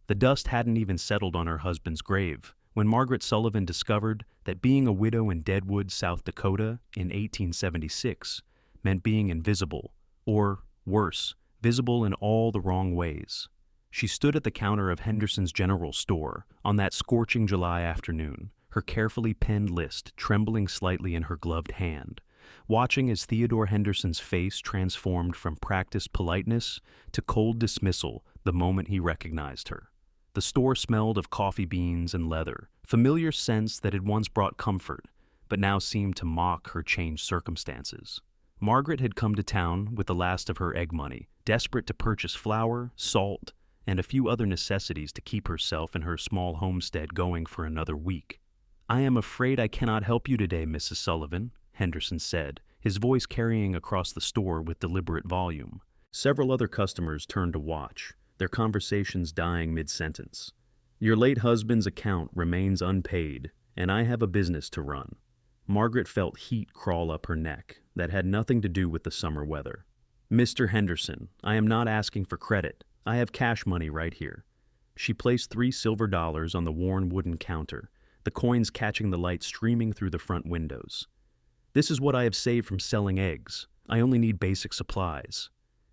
The dust hadn't even settled on her husband's grave when Margaret Sullivan discovered that being a widow in Deadwood, South Dakota in 1876 meant being invisible, or, worse, visible in all the wrong ways. She stood at the counter of Henderson's General Store on that scorching July afternoon, her carefully penned list trembling slightly in her gloved hand, watching as Theodore Henderson's face transformed from practiced politeness to cold dismissal the moment he recognized her. The store smelled of coffee beans and leather, familiar scents that had once brought comfort, but now seemed to mock her changed circumstances. Margaret had come to town with the last of her egg money, desperate to purchase flour, salt, and a few other necessities to keep herself and her small homestead going for another week. "I am afraid I cannot help you today, Mrs. Sullivan," Henderson said, his voice carrying across the store with deliberate volume. Several other customers turned to watch, their conversations dying mid-sentence. "Your late husband's account remains unpaid, and I have a business to run." Margaret felt heat crawl up her neck that had nothing to do with the summer weather. "Mr. Henderson, I am not asking for credit. I have cash money right here." She placed 3 silver dollars on the worn wooden counter, the coins catching the light streaming through the front windows. "This is what I have saved from selling eggs. I only need basic supplies."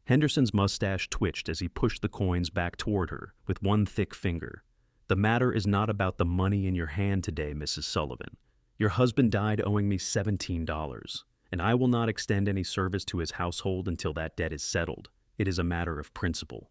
Henderson's mustache twitched as he pushed the coins back toward her with one thick finger. "The matter is not about the money in your hand today, Mrs. Sullivan. Your husband died owing me $17, and I will not extend any service to his household until that debt is settled. It is a matter of principle."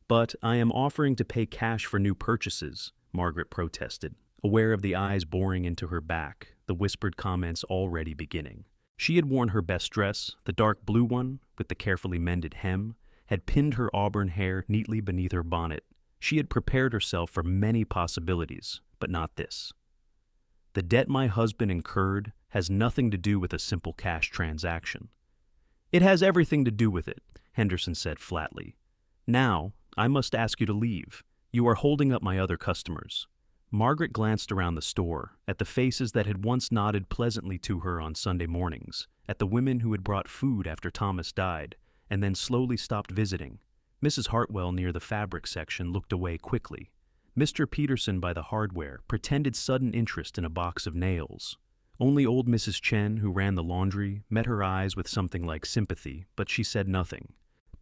"But I am offering to pay cash for new purchases," Margaret protested, aware of the eyes boring into her back, the whispered comments already beginning. She had worn her best dress, the dark blue one, with the carefully mended hem, had pinned her auburn hair neatly beneath her bonnet. She had prepared herself for many possibilities, but not this. "The debt my husband incurred has nothing to do with a simple cash transaction." "It has everything to do with it," Henderson said flatly. "Now, I must ask you to leave. You are holding up my other customers." Margaret glanced around the store, at the faces that had once nodded pleasantly to her on Sunday mornings, at the women who had brought food after Thomas died, and then slowly stopped visiting. Mrs. Hartwell near the fabric section looked away quickly. Mr. Peterson by the hardware pretended sudden interest in a box of nails. Only old Mrs. Chen, who ran the laundry, met her eyes with something like sympathy, but she said nothing.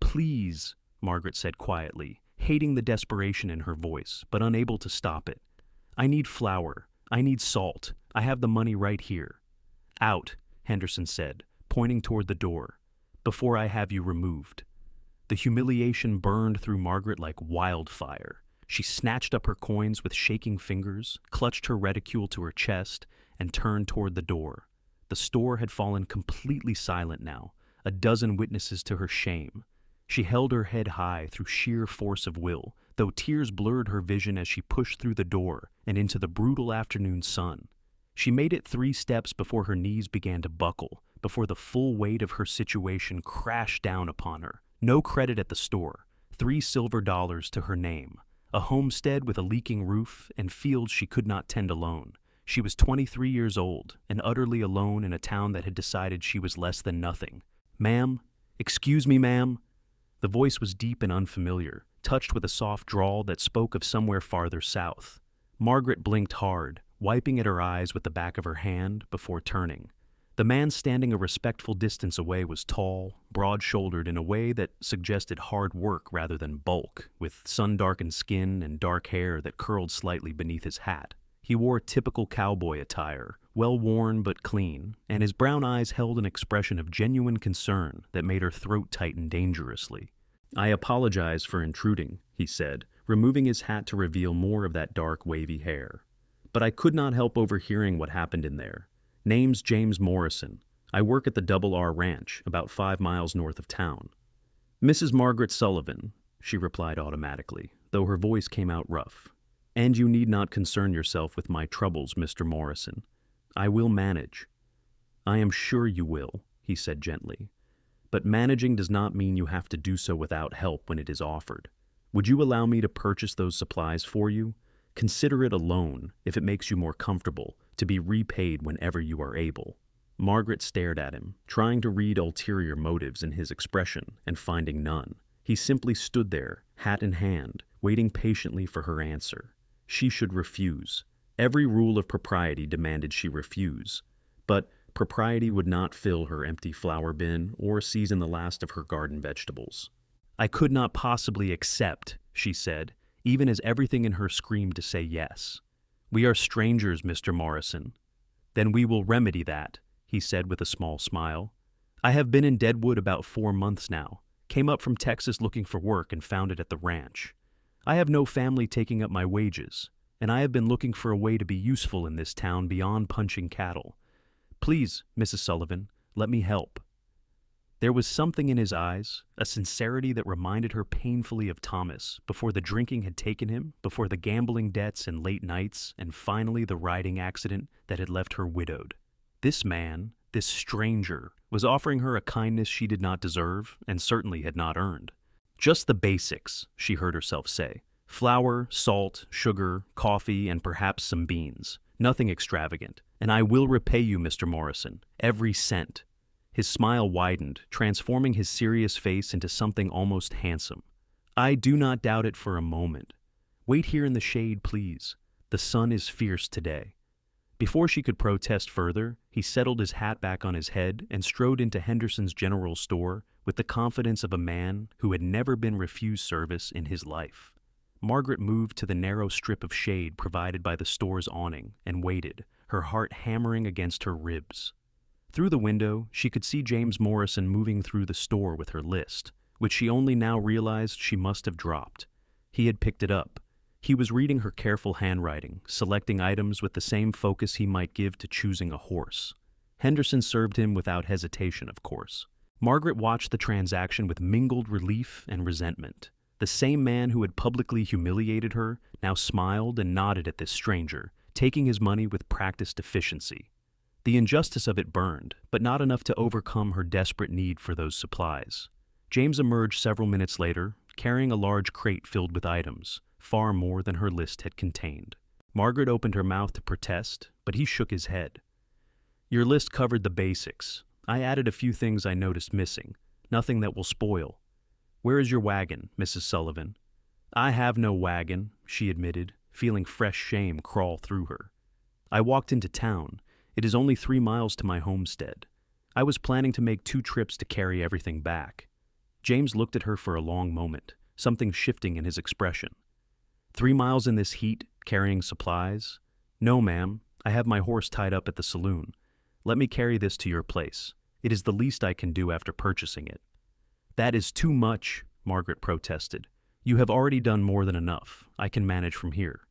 "Please," Margaret said quietly, hating the desperation in her voice, but unable to stop it. "I need flour. I need salt. I have the money right here." "Out," Henderson said, pointing toward the door, "before I have you removed." The humiliation burned through Margaret like wildfire. She snatched up her coins with shaking fingers, clutched her reticule to her chest, and turned toward the door. The store had fallen completely silent now, a dozen witnesses to her shame. She held her head high through sheer force of will, though tears blurred her vision as she pushed through the door and into the brutal afternoon sun. She made it 3 steps before her knees began to buckle, before the full weight of her situation crashed down upon her. No credit at the store, 3 silver dollars to her name, a homestead with a leaking roof and fields she could not tend alone. She was 23 years old and utterly alone in a town that had decided she was less than nothing. "Ma'am? Excuse me, ma'am?" The voice was deep and unfamiliar, touched with a soft drawl that spoke of somewhere farther south. Margaret blinked hard, wiping at her eyes with the back of her hand before turning. The man standing a respectful distance away was tall, broad-shouldered in a way that suggested hard work rather than bulk, with sun-darkened skin and dark hair that curled slightly beneath his hat. He wore typical cowboy attire, well-worn but clean, and his brown eyes held an expression of genuine concern that made her throat tighten dangerously. "I apologize for intruding," he said, removing his hat to reveal more of that dark, wavy hair. "But I could not help overhearing what happened in there. Name's James Morrison. I work at the Double R Ranch, about 5 miles north of town." "Mrs. Margaret Sullivan," she replied automatically, though her voice came out rough. "And you need not concern yourself with my troubles, Mr. Morrison. I will manage." "I am sure you will," he said gently. "But managing does not mean you have to do so without help when it is offered. Would you allow me to purchase those supplies for you? Consider it a loan, if it makes you more comfortable, to be repaid whenever you are able." Margaret stared at him, trying to read ulterior motives in his expression and finding none. He simply stood there, hat in hand, waiting patiently for her answer. She should refuse. Every rule of propriety demanded she refuse. But propriety would not fill her empty flower bin or season the last of her garden vegetables. "I could not possibly accept," she said, even as everything in her screamed to say yes. "We are strangers, Mr. Morrison." "Then we will remedy that," he said with a small smile. "I have been in Deadwood about 4 months now. Came up from Texas looking for work and found it at the ranch. I have no family taking up my wages, and I have been looking for a way to be useful in this town beyond punching cattle. Please, Mrs. Sullivan, let me help." There was something in his eyes, a sincerity that reminded her painfully of Thomas, before the drinking had taken him, before the gambling debts and late nights, and finally the riding accident that had left her widowed. This man, this stranger, was offering her a kindness she did not deserve and certainly had not earned. "Just the basics," she heard herself say. "Flour, salt, sugar, coffee, and perhaps some beans. Nothing extravagant. And I will repay you, Mr. Morrison, every cent." His smile widened, transforming his serious face into something almost handsome. "I do not doubt it for a moment. Wait here in the shade, please. The sun is fierce today." Before she could protest further, he settled his hat back on his head and strode into Henderson's general store with the confidence of a man who had never been refused service in his life. Margaret moved to the narrow strip of shade provided by the store's awning and waited, her heart hammering against her ribs. Through the window, she could see James Morrison moving through the store with her list, which she only now realized she must have dropped. He had picked it up. He was reading her careful handwriting, selecting items with the same focus he might give to choosing a horse. Henderson served him without hesitation, of course. Margaret watched the transaction with mingled relief and resentment. The same man who had publicly humiliated her now smiled and nodded at this stranger, taking his money with practiced efficiency. The injustice of it burned, but not enough to overcome her desperate need for those supplies. James emerged several minutes later, carrying a large crate filled with items, far more than her list had contained. Margaret opened her mouth to protest, but he shook his head. "Your list covered the basics. I added a few things I noticed missing, nothing that will spoil. Where is your wagon, Mrs. Sullivan?" "I have no wagon," she admitted, feeling fresh shame crawl through her. "I walked into town. It is only 3 miles to my homestead. I was planning to make 2 trips to carry everything back." James looked at her for a long moment, something shifting in his expression. 3 miles in this heat, carrying supplies? "No, ma'am. I have my horse tied up at the saloon. Let me carry this to your place. It is the least I can do after purchasing it." "That is too much," Margaret protested. "You have already done more than enough. I can manage from here."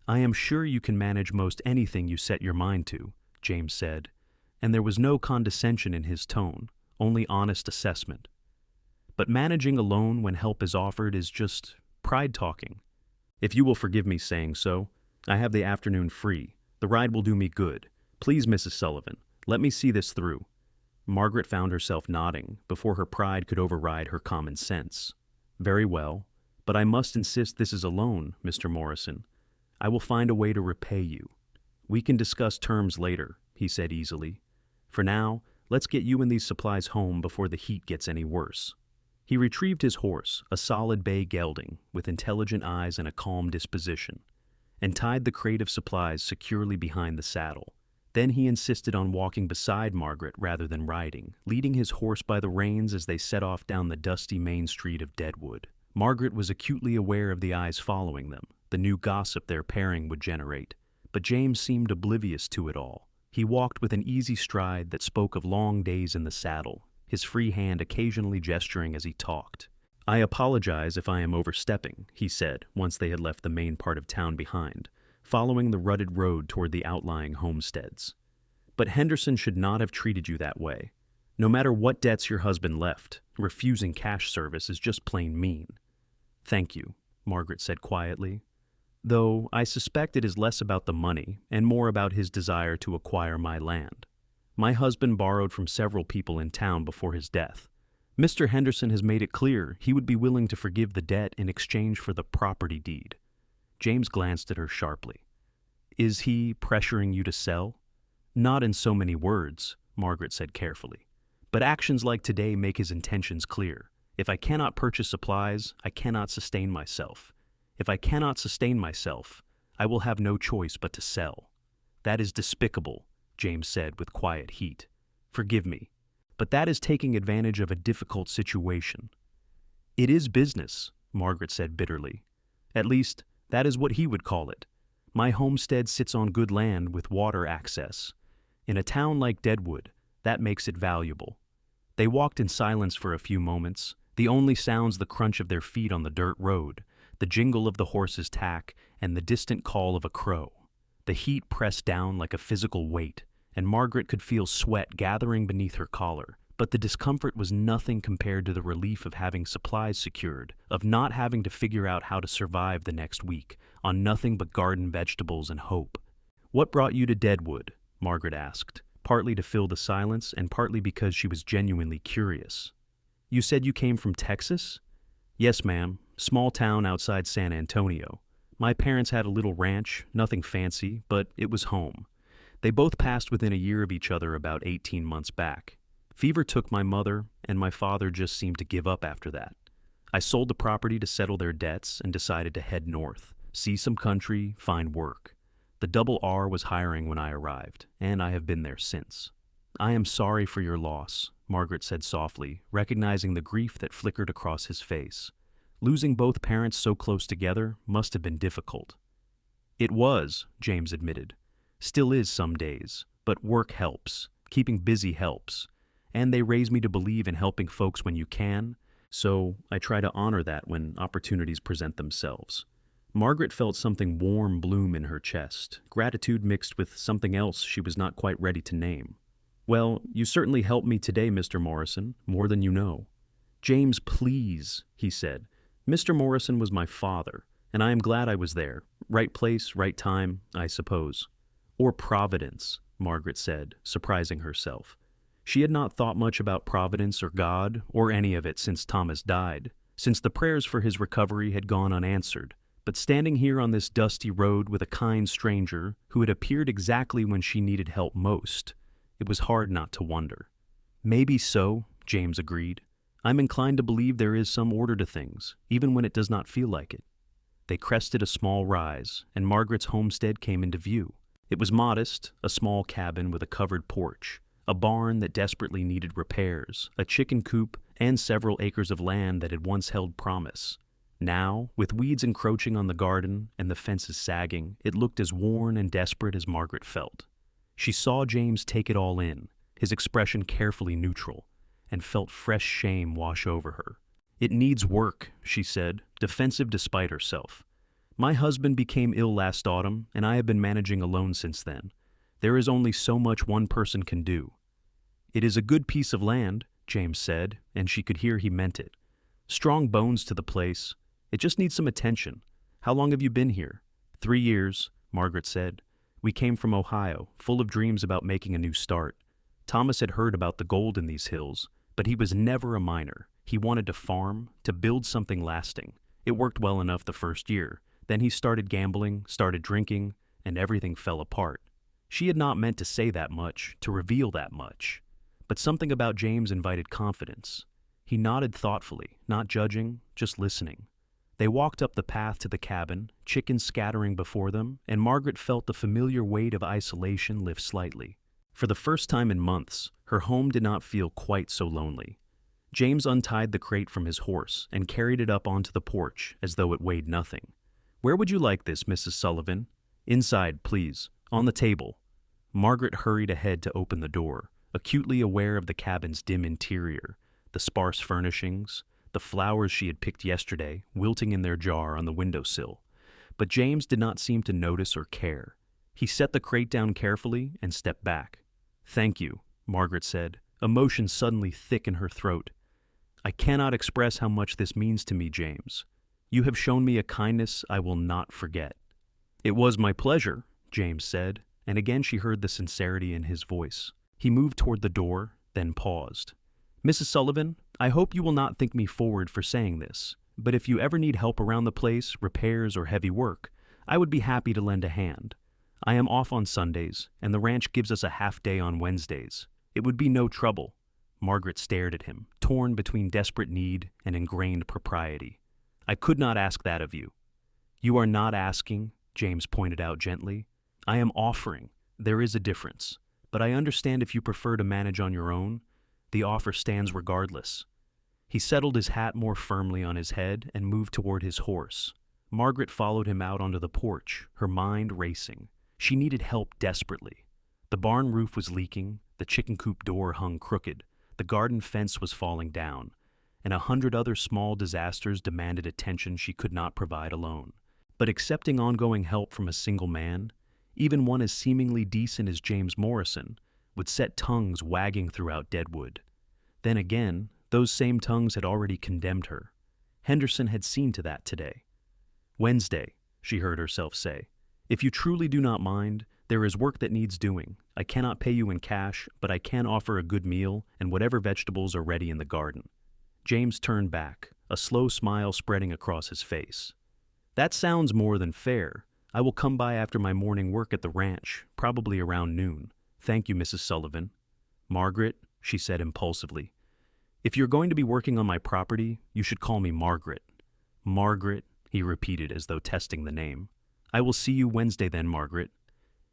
"I am sure you can manage most anything you set your mind to," James said, and there was no condescension in his tone, only honest assessment. "But managing alone when help is offered is just pride talking. If you will forgive me saying so, I have the afternoon free. The ride will do me good. Please, Mrs. Sullivan, let me see this through." Margaret found herself nodding before her pride could override her common sense. "Very well, but I must insist this is a loan, Mr. Morrison. I will find a way to repay you. We can discuss terms later," he said easily. "For now, let's get you and these supplies home before the heat gets any worse." He retrieved his horse, a solid bay gelding, with intelligent eyes and a calm disposition, and tied the crate of supplies securely behind the saddle. Then he insisted on walking beside Margaret rather than riding, leading his horse by the reins as they set off down the dusty main street of Deadwood. Margaret was acutely aware of the eyes following them, the new gossip their pairing would generate, but James seemed oblivious to it all. He walked with an easy stride that spoke of long days in the saddle, his free hand occasionally gesturing as he talked. "I apologize if I am overstepping," he said once they had left the main part of town behind, following the rutted road toward the outlying homesteads. "But Henderson should not have treated you that way. No matter what debts your husband left, refusing cash service is just plain mean." "Thank you," Margaret said quietly. "Though I suspect it is less about the money and more about his desire to acquire my land. My husband borrowed from several people in town before his death. Mr. Henderson has made it clear he would be willing to forgive the debt in exchange for the property deed." James glanced at her sharply. "Is he pressuring you to sell?" "Not in so many words," Margaret said carefully. "But actions like today make his intentions clear. If I cannot purchase supplies, I cannot sustain myself. If I cannot sustain myself, I will have no choice but to sell. That is despicable, James said with quiet heat. Forgive me, but that is taking advantage of a difficult situation. It is business, Margaret said bitterly. At least, that is what he would call it. My homestead sits on good land with water access. In a town like Deadwood, that makes it valuable. They walked in silence for a few moments, the only sounds the crunch of their feet on the dirt road, the jingle of the horse's tack, and the distant call of a crow. The heat pressed down like a physical weight, and Margaret could feel sweat gathering beneath her collar, but the discomfort was nothing compared to the relief of having supplies secured, of not having to figure out how to survive the next week, on nothing but garden vegetables and hope. "What brought you to Deadwood?" Margaret asked, partly to fill the silence and partly because she was genuinely curious. "You said you came from Texas?" "Yes, ma'am. Small town outside San Antonio. My parents had a little ranch, nothing fancy, but it was home. They both passed within a year of each other about 18 months back. Fever took my mother, and my father just seemed to give up after that. I sold the property to settle their debts and decided to head north, see some country, find work. The Double R was hiring when I arrived, and I have been there since." "I am sorry for your loss," Margaret said softly, recognizing the grief that flickered across his face. Losing both parents so close together must have been difficult. "It was," James admitted. "Still is some days, but work helps. Keeping busy helps. And they raised me to believe in helping folks when you can, so I try to honor that when opportunities present themselves." Margaret felt something warm bloom in her chest, gratitude mixed with something else she was not quite ready to name. "Well, you certainly helped me today, Mr. Morrison, more than you know." "James, please," he said. "Mr. Morrison was my father, and I am glad I was there. Right place, right time, I suppose." "Or Providence," Margaret said, surprising herself. She had not thought much about Providence or God or any of it since Thomas died, since the prayers for his recovery had gone unanswered. But standing here on this dusty road with a kind stranger who had appeared exactly when she needed help most, it was hard not to wonder. "Maybe so," James agreed. "I'm inclined to believe there is some order to things, even when it does not feel like it." They crested a small rise, and Margaret's homestead came into view. It was modest, a small cabin with a covered porch, a barn that desperately needed repairs, a chicken coop, and several acres of land that had once held promise. Now, with weeds encroaching on the garden and the fences sagging, it looked as worn and desperate as Margaret felt. She saw James take it all in, his expression carefully neutral, and felt fresh shame wash over her. "It needs work," she said, defensive despite herself. "My husband became ill last autumn, and I have been managing alone since then. There is only so much one person can do." "It is a good piece of land," James said, and she could hear he meant it. "Strong bones to the place. It just needs some attention. How long have you been here?" 3 years, Margaret said. "We came from Ohio, full of dreams about making a new start. Thomas had heard about the gold in these hills, but he was never a miner. He wanted to farm, to build something lasting. It worked well enough the first year. Then he started gambling, started drinking, and everything fell apart." She had not meant to say that much, to reveal that much. But something about James invited confidence. He nodded thoughtfully, not judging, just listening. They walked up the path to the cabin, chickens scattering before them, and Margaret felt the familiar weight of isolation lift slightly. For the first time in months, her home did not feel quite so lonely. James untied the crate from his horse and carried it up onto the porch as though it weighed nothing. "Where would you like this, Mrs. Sullivan?" "Inside, please. On the table." Margaret hurried ahead to open the door, acutely aware of the cabin's dim interior, the sparse furnishings, the flowers she had picked yesterday wilting in their jar on the windowsill. But James did not seem to notice or care. He set the crate down carefully and stepped back. "Thank you," Margaret said, emotion suddenly thick in her throat. "I cannot express how much this means to me, James. You have shown me a kindness I will not forget." "It was my pleasure," James said, and again she heard the sincerity in his voice. He moved toward the door, then paused. "Mrs. Sullivan, I hope you will not think me forward for saying this, but if you ever need help around the place, repairs or heavy work, I would be happy to lend a hand. I am off on Sundays, and the ranch gives us a half day on Wednesdays. It would be no trouble." Margaret stared at him, torn between desperate need and ingrained propriety. "I could not ask that of you." "You are not asking," James pointed out gently. "I am offering. There is a difference. But I understand if you prefer to manage on your own. The offer stands regardless." He settled his hat more firmly on his head and moved toward his horse. Margaret followed him out onto the porch, her mind racing. She needed help desperately. The barn roof was leaking, the chicken coop door hung crooked, the garden fence was falling down, and 100 other small disasters demanded attention she could not provide alone. But accepting ongoing help from a single man, even one as seemingly decent as James Morrison, would set tongues wagging throughout Deadwood. Then again, those same tongues had already condemned her. Henderson had seen to that today. "Wednesday," she heard herself say. "If you truly do not mind, there is work that needs doing. I cannot pay you in cash, but I can offer a good meal and whatever vegetables are ready in the garden." James turned back, a slow smile spreading across his face. "That sounds more than fair. I will come by after my morning work at the ranch, probably around noon. Thank you, Mrs. Sullivan." "Margaret," she said impulsively. "If you're going to be working on my property, you should call me Margaret." "Margaret," he repeated as though testing the name. "I will see you Wednesday then, Margaret."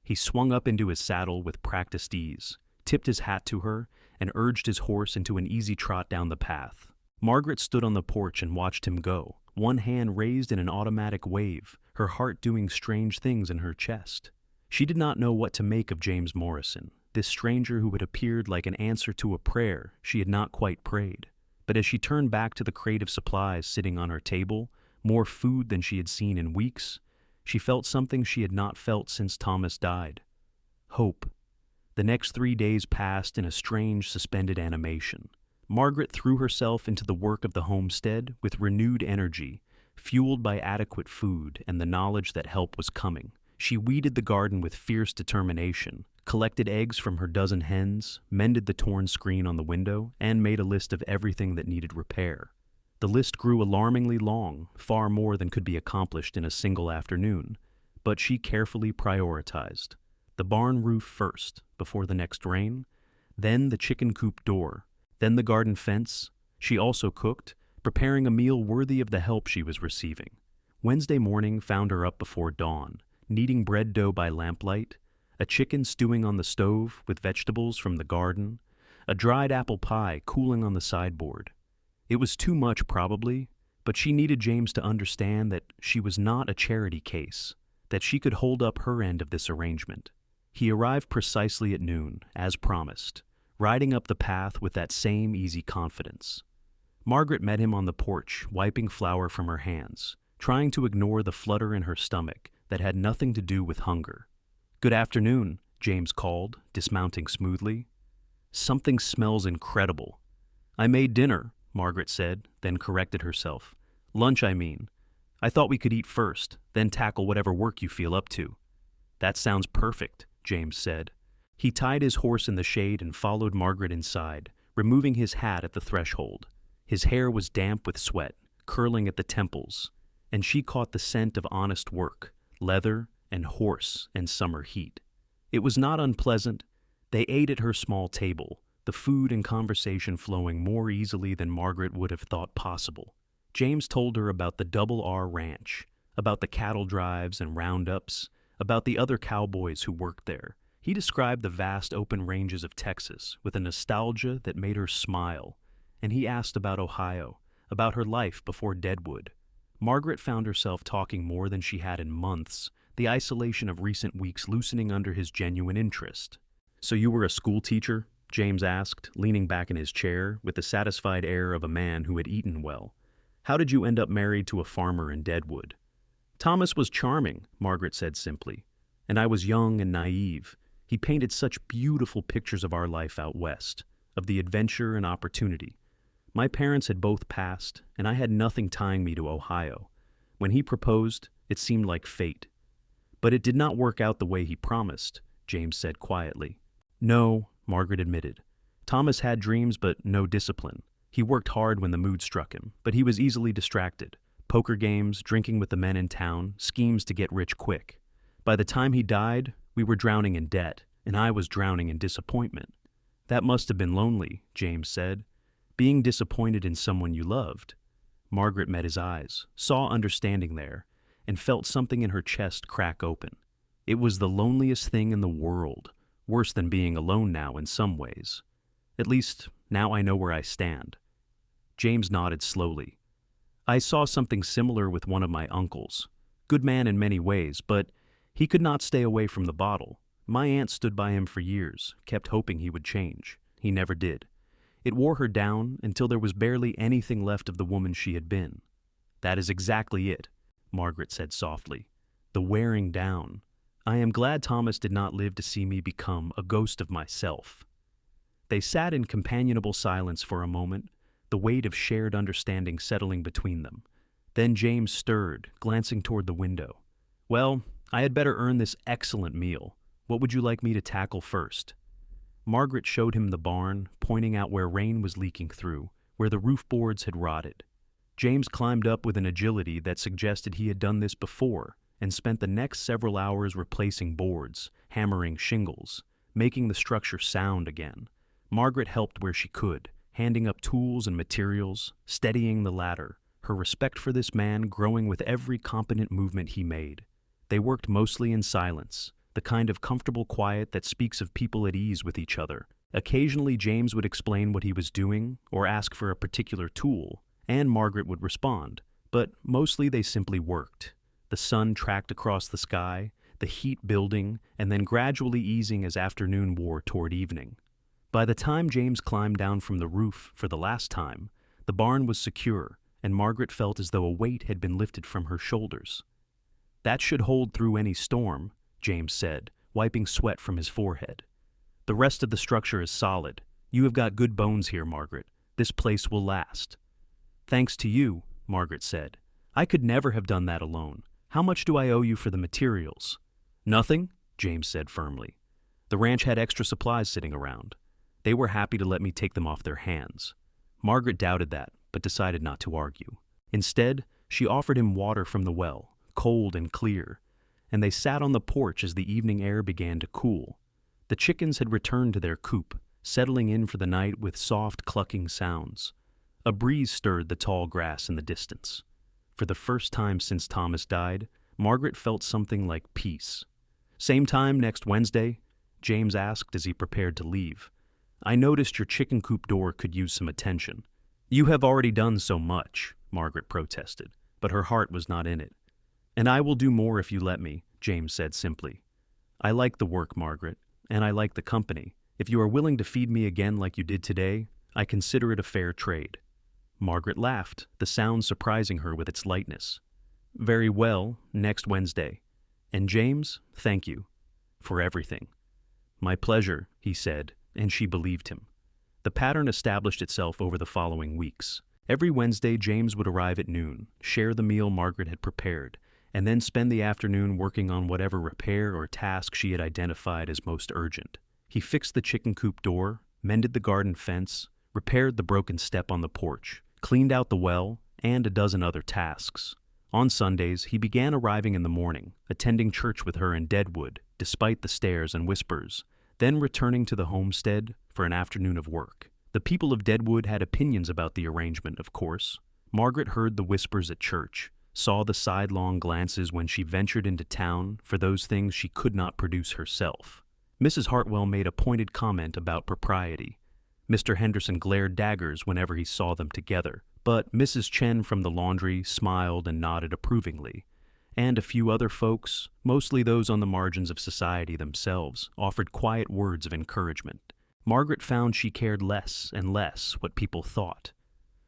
He swung up into his saddle with practiced ease, tipped his hat to her, and urged his horse into an easy trot down the path. Margaret stood on the porch and watched him go, one hand raised in an automatic wave, her heart doing strange things in her chest. She did not know what to make of James Morrison, this stranger who had appeared like an answer to a prayer she had not quite prayed. But as she turned back to the crate of supplies sitting on her table, more food than she had seen in weeks, she felt something she had not felt since Thomas died. Hope. The next 3 days passed in a strange suspended animation. Margaret threw herself into the work of the homestead with renewed energy, fueled by adequate food and the knowledge that help was coming. She weeded the garden with fierce determination, collected eggs from her dozen hens, mended the torn screen on the window, and made a list of everything that needed repair. The list grew alarmingly long, far more than could be accomplished in a single afternoon, but she carefully prioritized. The barn roof first, before the next rain, then the chicken coop door, then the garden fence. She also cooked, preparing a meal worthy of the help she was receiving. Wednesday morning found her up before dawn, kneading bread dough by lamplight, a chicken stewing on the stove with vegetables from the garden, a dried apple pie cooling on the sideboard. It was too much, probably, but she needed James to understand that she was not a charity case, that she could hold up her end of this arrangement. He arrived precisely at noon, as promised, riding up the path with that same easy confidence. Margaret met him on the porch, wiping flour from her hands, trying to ignore the flutter in her stomach that had nothing to do with hunger. "Good afternoon," James called, dismounting smoothly. "Something smells incredible." "I made dinner," Margaret said, then corrected herself. "Lunch, I mean. I thought we could eat first, then tackle whatever work you feel up to." "That sounds perfect," James said. He tied his horse in the shade and followed Margaret inside, removing his hat at the threshold. His hair was damp with sweat, curling at the temples, and she caught the scent of honest work, leather and horse and summer heat. It was not unpleasant. They ate at her small table, the food and conversation flowing more easily than Margaret would have thought possible. James told her about the Double R Ranch, about the cattle drives and roundups, about the other cowboys who worked there. He described the vast open ranges of Texas with a nostalgia that made her smile, and he asked about Ohio, about her life before Deadwood. Margaret found herself talking more than she had in months, the isolation of recent weeks loosening under his genuine interest. "So you were a school teacher?" James asked, leaning back in his chair with the satisfied air of a man who had eaten well. "How did you end up married to a farmer in Deadwood?" "Thomas was charming," Margaret said simply, "and I was young and naive. He painted such beautiful pictures of our life out west, of the adventure and opportunity. My parents had both passed, and I had nothing tying me to Ohio. When he proposed, it seemed like fate. But it did not work out the way he promised," James said quietly. "No," Margaret admitted. "Thomas had dreams but no discipline. He worked hard when the mood struck him, but he was easily distracted. Poker games, drinking with the men in town, schemes to get rich quick. By the time he died, we were drowning in debt, and I was drowning in disappointment." "That must have been lonely," James said. "Being disappointed in someone you loved." Margaret met his eyes, saw understanding there, and felt something in her chest crack open. It was the loneliest thing in the world, worse than being alone now in some ways. At least, now I know where I stand. James nodded slowly. I saw something similar with one of my uncles. Good man in many ways, but he could not stay away from the bottle. My aunt stood by him for years, kept hoping he would change. He never did. It wore her down until there was barely anything left of the woman she had been. That is exactly it, Margaret said softly. The wearing down. I am glad Thomas did not live to see me become a ghost of myself. They sat in companionable silence for a moment, the weight of shared understanding settling between them. Then James stirred, glancing toward the window. Well, I had better earn this excellent meal. What would you like me to tackle first? Margaret showed him the barn, pointing out where rain was leaking through, where the roof boards had rotted. James climbed up with an agility that suggested he had done this before and spent the next several hours replacing boards, hammering shingles, making the structure sound again. Margaret helped where she could, handing up tools and materials, steadying the ladder, her respect for this man growing with every competent movement he made. They worked mostly in silence, the kind of comfortable quiet that speaks of people at ease with each other. Occasionally James would explain what he was doing or ask for a particular tool, and Margaret would respond, but mostly they simply worked. The sun tracked across the sky, the heat building, and then gradually easing as afternoon wore toward evening. By the time James climbed down from the roof for the last time, the barn was secure, and Margaret felt as though a weight had been lifted from her shoulders. That should hold through any storm, James said, wiping sweat from his forehead. The rest of the structure is solid. You have got good bones here, Margaret. This place will last. Thanks to you, Margaret said. I could never have done that alone. How much do I owe you for the materials? Nothing, James said firmly. The ranch had extra supplies sitting around. They were happy to let me take them off their hands. Margaret doubted that, but decided not to argue. Instead, she offered him water from the well, cold and clear, and they sat on the porch as the evening air began to cool. The chickens had returned to their coop, settling in for the night with soft clucking sounds. A breeze stirred the tall grass in the distance. For the first time since Thomas died, Margaret felt something like peace. Same time next Wednesday? James asked as he prepared to leave. I noticed your chicken coop door could use some attention. You have already done so much, Margaret protested, but her heart was not in it. And I will do more if you let me, James said simply. I like the work, Margaret, and I like the company. If you are willing to feed me again like you did today, I consider it a fair trade. Margaret laughed, the sound surprising her with its lightness. Very well, next Wednesday. And James, thank you for everything. My pleasure, he said, and she believed him. The pattern established itself over the following weeks. Every Wednesday, James would arrive at noon, share the meal Margaret had prepared, and then spend the afternoon working on whatever repair or task she had identified as most urgent. He fixed the chicken coop door, mended the garden fence, repaired the broken step on the porch, cleaned out the well, and a dozen other tasks. On Sundays, he began arriving in the morning, attending church with her in Deadwood, despite the stares and whispers, then returning to the homestead for an afternoon of work. The people of Deadwood had opinions about the arrangement, of course. Margaret heard the whispers at church, saw the sidelong glances when she ventured into town for those things she could not produce herself. Mrs. Hartwell made a pointed comment about propriety. Mr. Henderson glared daggers whenever he saw them together, but Mrs. Chen from the laundry smiled and nodded approvingly, and a few other folks, mostly those on the margins of society themselves, offered quiet words of encouragement. Margaret found she cared less and less what people thought.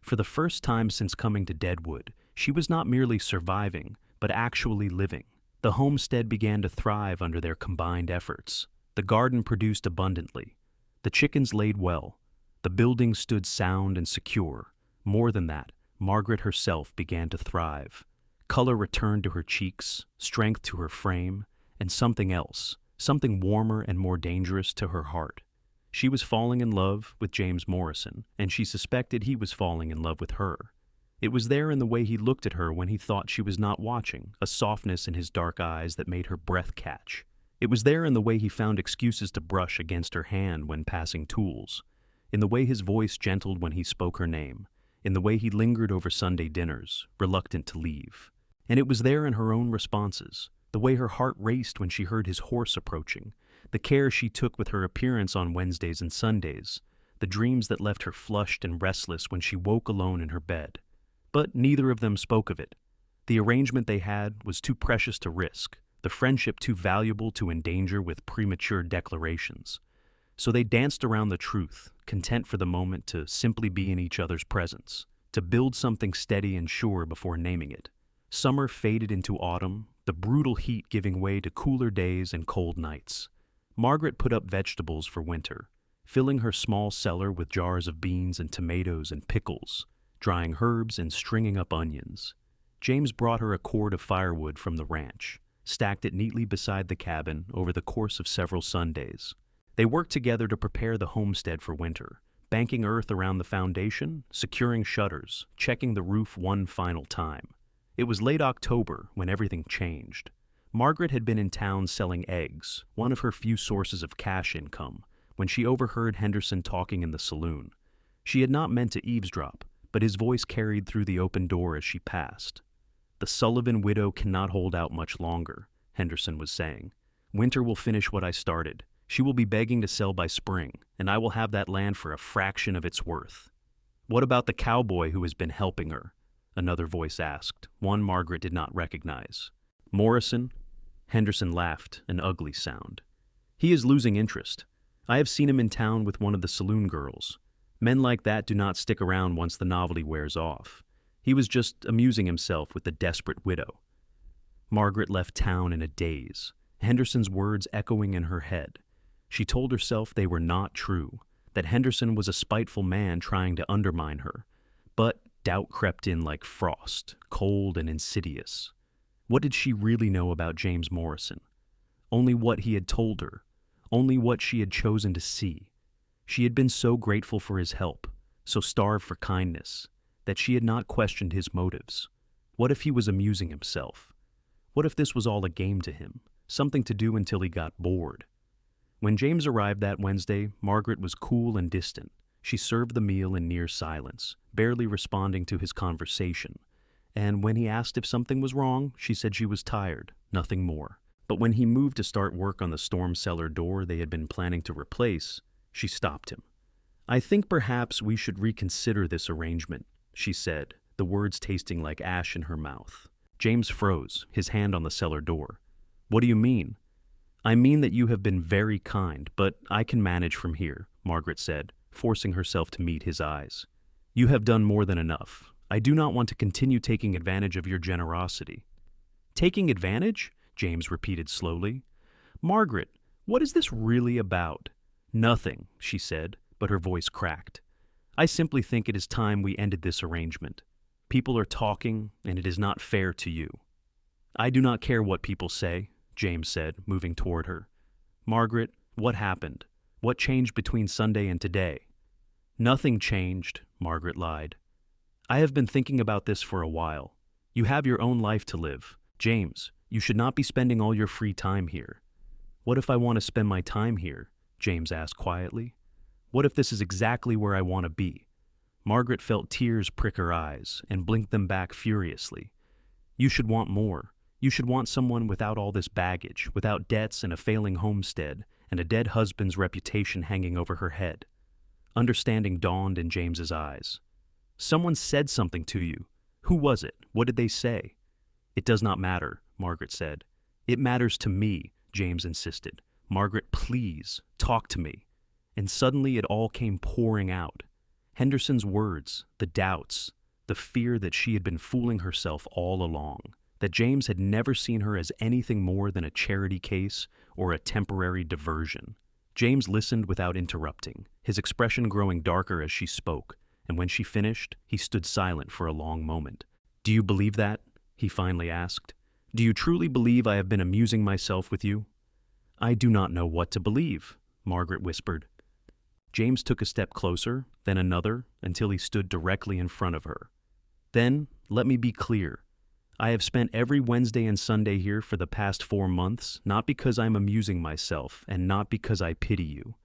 For the first time since coming to Deadwood, she was not merely surviving, but actually living. The homestead began to thrive under their combined efforts. The garden produced abundantly. The chickens laid well. The building stood sound and secure. More than that, Margaret herself began to thrive. Color returned to her cheeks, strength to her frame, and something else, something warmer and more dangerous to her heart. She was falling in love with James Morrison, and she suspected he was falling in love with her. It was there in the way he looked at her when he thought she was not watching, a softness in his dark eyes that made her breath catch. It was there in the way he found excuses to brush against her hand when passing tools, in the way his voice gentled when he spoke her name, in the way he lingered over Sunday dinners, reluctant to leave. And it was there in her own responses, the way her heart raced when she heard his horse approaching, the care she took with her appearance on Wednesdays and Sundays, the dreams that left her flushed and restless when she woke alone in her bed. But neither of them spoke of it. The arrangement they had was too precious to risk, the friendship too valuable to endanger with premature declarations. So they danced around the truth, content for the moment to simply be in each other's presence, to build something steady and sure before naming it. Summer faded into autumn, the brutal heat giving way to cooler days and cold nights. Margaret put up vegetables for winter, filling her small cellar with jars of beans and tomatoes and pickles, drying herbs and stringing up onions. James brought her a cord of firewood from the ranch, stacked it neatly beside the cabin over the course of several Sundays. They worked together to prepare the homestead for winter, banking earth around the foundation, securing shutters, checking the roof one final time. It was late October when everything changed. Margaret had been in town selling eggs, one of her few sources of cash income, when she overheard Henderson talking in the saloon. She had not meant to eavesdrop, but his voice carried through the open door as she passed. "The Sullivan widow cannot hold out much longer," Henderson was saying. "Winter will finish what I started. She will be begging to sell by spring, and I will have that land for a fraction of its worth." "What about the cowboy who has been helping her?" another voice asked, one Margaret did not recognize. "Morrison?" Henderson laughed, an ugly sound. "He is losing interest. I have seen him in town with one of the saloon girls. Men like that do not stick around once the novelty wears off. He was just amusing himself with the desperate widow." Margaret left town in a daze, Henderson's words echoing in her head. She told herself they were not true, that Henderson was a spiteful man trying to undermine her. But doubt crept in like frost, cold and insidious. What did she really know about James Morrison? Only what he had told her, only what she had chosen to see. She had been so grateful for his help, so starved for kindness, that she had not questioned his motives. What if he was amusing himself? What if this was all a game to him, something to do until he got bored? When James arrived that Wednesday, Margaret was cool and distant. She served the meal in near silence, barely responding to his conversation. And when he asked if something was wrong, she said she was tired, nothing more. But when he moved to start work on the storm cellar door they had been planning to replace, she stopped him. "I think perhaps we should reconsider this arrangement," she said, the words tasting like ash in her mouth. James froze, his hand on the cellar door. "What do you mean?" "I mean that you have been very kind, but I can manage from here," Margaret said, forcing herself to meet his eyes. "You have done more than enough. I do not want to continue taking advantage of your generosity." "Taking advantage?" James repeated slowly. "Margaret, what is this really about?" "Nothing," she said, but her voice cracked. "I simply think it is time we ended this arrangement. People are talking, and it is not fair to you." "I do not care what people say," James said, moving toward her. "Margaret, what happened? What changed between Sunday and today?" "Nothing changed," Margaret lied. "I have been thinking about this for a while. You have your own life to live. James, you should not be spending all your free time here." "What if I want to spend my time here?" James asked quietly. "What if this is exactly where I want to be?" Margaret felt tears prick her eyes and blinked them back furiously. "You should want more. You should want someone without all this baggage, without debts and a failing homestead, and a dead husband's reputation hanging over her head." Understanding dawned in James's eyes. "Someone said something to you. Who was it? What did they say?" "It does not matter," Margaret said. "It matters to me," James insisted. "Margaret, please, talk to me." And suddenly it all came pouring out. Henderson's words, the doubts, the fear that she had been fooling herself all along, that James had never seen her as anything more than a charity case or a temporary diversion. James listened without interrupting, his expression growing darker as she spoke, and when she finished, he stood silent for a long moment. "Do you believe that?" he finally asked. "Do you truly believe I have been amusing myself with you?" "I do not know what to believe," Margaret whispered. James took a step closer, then another, until he stood directly in front of her. "Then, let me be clear. I have spent every Wednesday and Sunday here for the past 4 months, not because I'm amusing myself, and not because I pity you.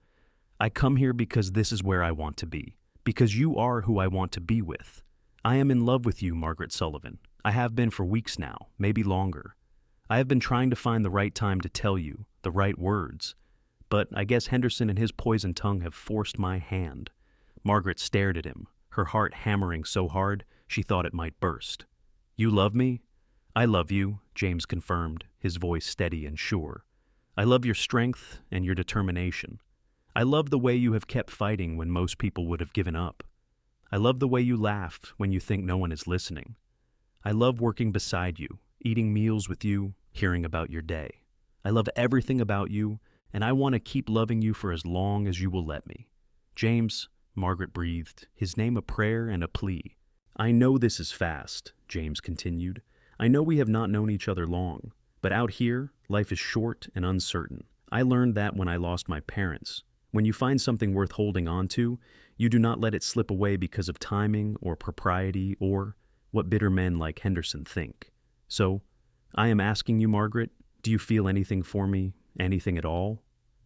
I come here because this is where I want to be, because you are who I want to be with. I am in love with you, Margaret Sullivan. I have been for weeks now, maybe longer. I have been trying to find the right time to tell you, the right words. But I guess Henderson and his poison tongue have forced my hand." Margaret stared at him, her heart hammering so hard she thought it might burst. "You love me?" "I love you," James confirmed, his voice steady and sure. "I love your strength and your determination. I love the way you have kept fighting when most people would have given up. I love the way you laugh when you think no one is listening. I love working beside you, eating meals with you, hearing about your day. I love everything about you, and I want to keep loving you for as long as you will let me." "James," Margaret breathed, his name a prayer and a plea. "I know this is fast," James continued. "I know we have not known each other long, but out here, life is short and uncertain. I learned that when I lost my parents. When you find something worth holding on to, you do not let it slip away because of timing or propriety or what bitter men like Henderson think. So, I am asking you, Margaret, do you feel anything for me, anything at all?"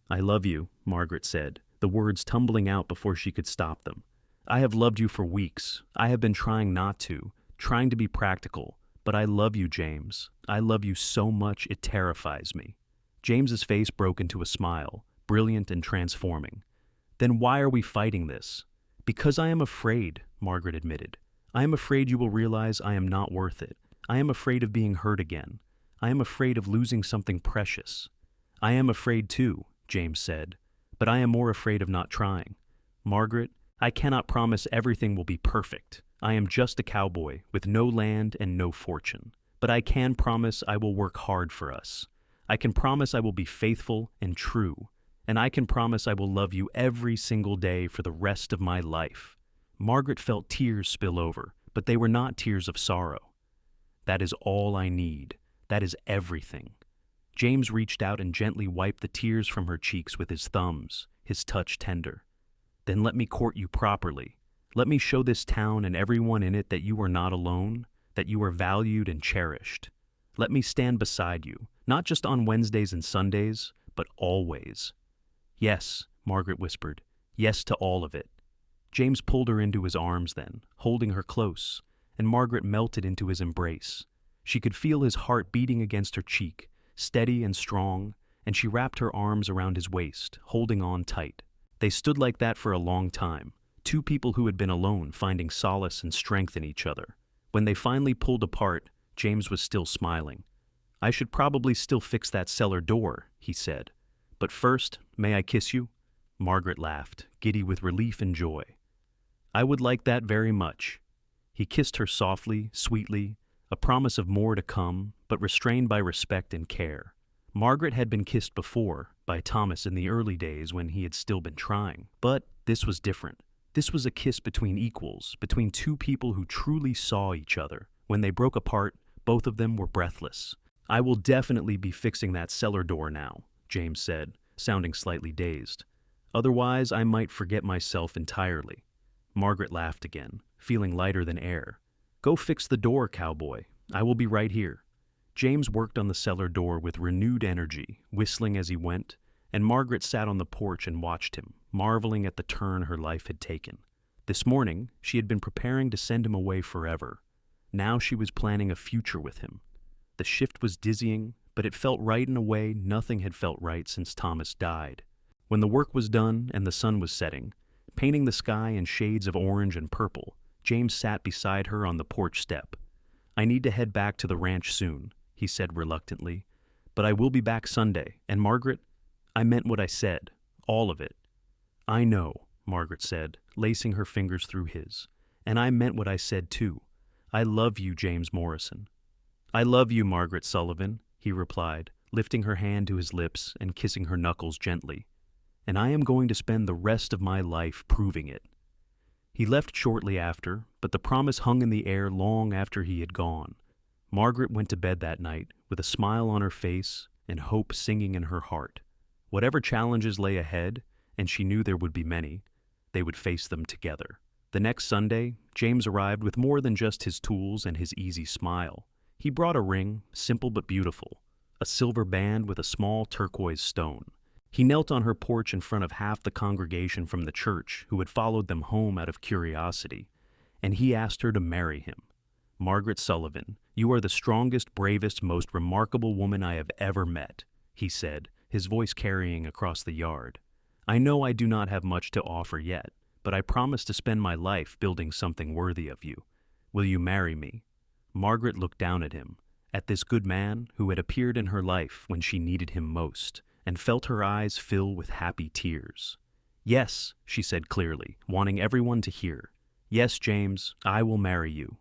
"I love you," Margaret said, the words tumbling out before she could stop them. "I have loved you for weeks. I have been trying not to, trying to be practical, but I love you, James. I love you so much it terrifies me." James's face broke into a smile, brilliant and transforming. "Then why are we fighting this?" "Because I am afraid," Margaret admitted. "I am afraid you will realize I am not worth it. I am afraid of being hurt again. I am afraid of losing something precious." "I am afraid too," James said, "but I am more afraid of not trying. Margaret, I cannot promise everything will be perfect. I am just a cowboy with no land and no fortune. But I can promise I will work hard for us. I can promise I will be faithful and true. And I can promise I will love you every single day for the rest of my life." Margaret felt tears spill over, but they were not tears of sorrow. "That is all I need. That is everything." James reached out and gently wiped the tears from her cheeks with his thumbs, his touch tender. "Then let me court you properly. Let me show this town and everyone in it that you are not alone, that you are valued and cherished. Let me stand beside you, not just on Wednesdays and Sundays, but always." "Yes," Margaret whispered. "Yes to all of it." James pulled her into his arms then, holding her close, and Margaret melted into his embrace. She could feel his heart beating against her cheek, steady and strong, and she wrapped her arms around his waist, holding on tight. They stood like that for a long time, two people who had been alone finding solace and strength in each other. When they finally pulled apart, James was still smiling. "I should probably still fix that cellar door," he said. "But first, may I kiss you?" Margaret laughed, giddy with relief and joy. "I would like that very much." He kissed her softly, sweetly, a promise of more to come, but restrained by respect and care. Margaret had been kissed before, by Thomas in the early days when he had still been trying. But this was different. This was a kiss between equals, between two people who truly saw each other. When they broke apart, both of them were breathless. "I will definitely be fixing that cellar door now," James said, sounding slightly dazed. "Otherwise, I might forget myself entirely." Margaret laughed again, feeling lighter than air. "Go fix the door, cowboy. I will be right here." James worked on the cellar door with renewed energy, whistling as he went, and Margaret sat on the porch and watched him, marveling at the turn her life had taken. This morning, she had been preparing to send him away forever. Now she was planning a future with him. The shift was dizzying, but it felt right in a way nothing had felt right since Thomas died. When the work was done and the sun was setting, painting the sky in shades of orange and purple, James sat beside her on the porch step. "I need to head back to the ranch soon," he said reluctantly, "but I will be back Sunday, and Margaret, I meant what I said, all of it." "I know," Margaret said, lacing her fingers through his, "and I meant what I said too. I love you, James Morrison." "I love you, Margaret Sullivan," he replied, lifting her hand to his lips and kissing her knuckles gently. "And I am going to spend the rest of my life proving it." He left shortly after, but the promise hung in the air long after he had gone. Margaret went to bed that night with a smile on her face and hope singing in her heart. Whatever challenges lay ahead, and she knew there would be many, they would face them together. The next Sunday, James arrived with more than just his tools and his easy smile. He brought a ring, simple but beautiful, a silver band with a small turquoise stone. He knelt on her porch in front of half the congregation from the church who had followed them home out of curiosity, and he asked her to marry him. Margaret Sullivan, "You are the strongest, bravest, most remarkable woman I have ever met," he said, his voice carrying across the yard. "I know I do not have much to offer yet, but I promise to spend my life building something worthy of you. Will you marry me?" Margaret looked down at him, at this good man who had appeared in her life when she needed him most, and felt her eyes fill with happy tears. "Yes," she said clearly, wanting everyone to hear. "Yes, James, I will marry you."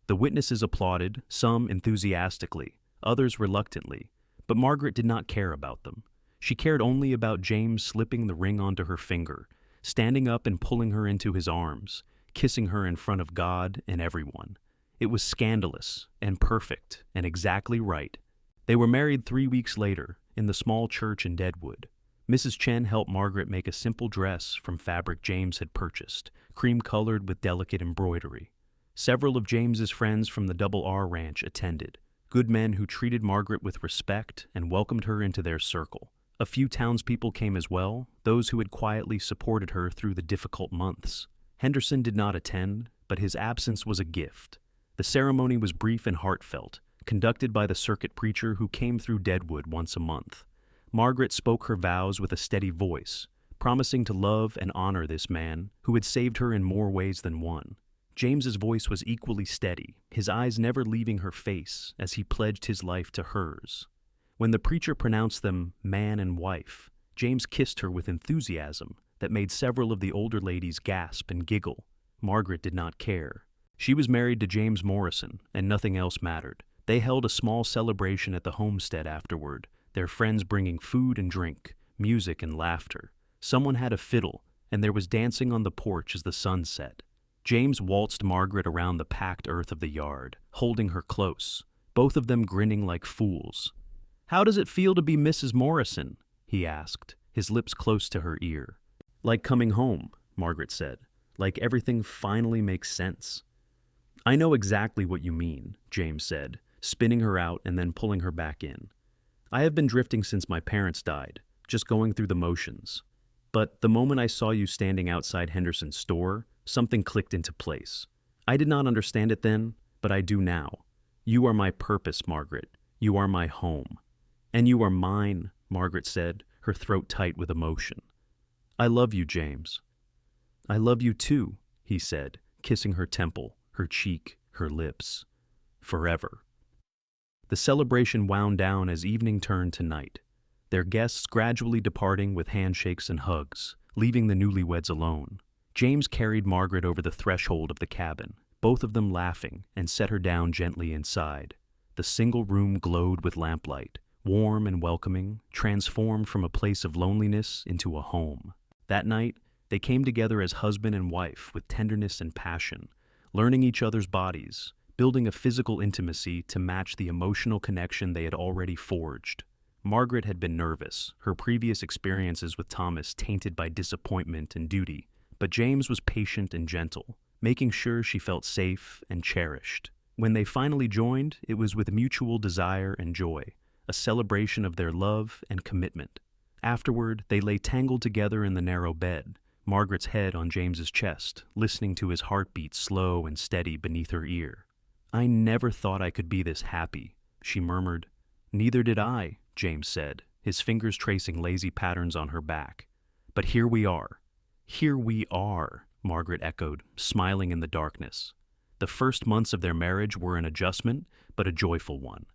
The witnesses applauded, some enthusiastically, others reluctantly, but Margaret did not care about them. She cared only about James slipping the ring onto her finger, standing up and pulling her into his arms, kissing her in front of God and everyone. It was scandalous and perfect and exactly right. They were married 3 weeks later in the small church in Deadwood. Mrs. Chen helped Margaret make a simple dress from fabric James had purchased, cream-colored with delicate embroidery. Several of James's friends from the Double R Ranch attended, good men who treated Margaret with respect and welcomed her into their circle. A few townspeople came as well, those who had quietly supported her through the difficult months. Henderson did not attend, but his absence was a gift. The ceremony was brief and heartfelt, conducted by the circuit preacher who came through Deadwood once a month. Margaret spoke her vows with a steady voice, promising to love and honor this man who had saved her in more ways than one. James's voice was equally steady, his eyes never leaving her face as he pledged his life to hers. When the preacher pronounced them man and wife, James kissed her with enthusiasm that made several of the older ladies gasp and giggle. Margaret did not care. She was married to James Morrison, and nothing else mattered. They held a small celebration at the homestead afterward, their friends bringing food and drink, music and laughter. Someone had a fiddle, and there was dancing on the porch as the sun set. James waltzed Margaret around the packed earth of the yard, holding her close, both of them grinning like fools. "How does it feel to be Mrs. Morrison?" he asked, his lips close to her ear. "Like coming home," Margaret said. "Like everything finally makes sense." "I know exactly what you mean," James said, spinning her out and then pulling her back in. "I have been drifting since my parents died, just going through the motions. But the moment I saw you standing outside Henderson's store, something clicked into place. I did not understand it then, but I do now. You are my purpose, Margaret. You are my home." "And you are mine," Margaret said, her throat tight with emotion. "I love you, James." "I love you too," he said, kissing her temple, her cheek, her lips. "Forever." The celebration wound down as evening turned to night, their guests gradually departing with handshakes and hugs, leaving the newlyweds alone. James carried Margaret over the threshold of the cabin, both of them laughing, and set her down gently inside. The single room glowed with lamplight, warm and welcoming, transformed from a place of loneliness into a home. That night, they came together as husband and wife with tenderness and passion, learning each other's bodies, building a physical intimacy to match the emotional connection they had already forged. Margaret had been nervous, her previous experiences with Thomas tainted by disappointment and duty, but James was patient and gentle, making sure she felt safe and cherished. When they finally joined, it was with mutual desire and joy, a celebration of their love and commitment. Afterward, they lay tangled together in the narrow bed, Margaret's head on James's chest, listening to his heartbeat slow and steady beneath her ear. "I never thought I could be this happy," she murmured. "Neither did I," James said, his fingers tracing lazy patterns on her back. "But here we are." "Here we are," Margaret echoed, smiling in the darkness. The first months of their marriage were an adjustment, but a joyful one.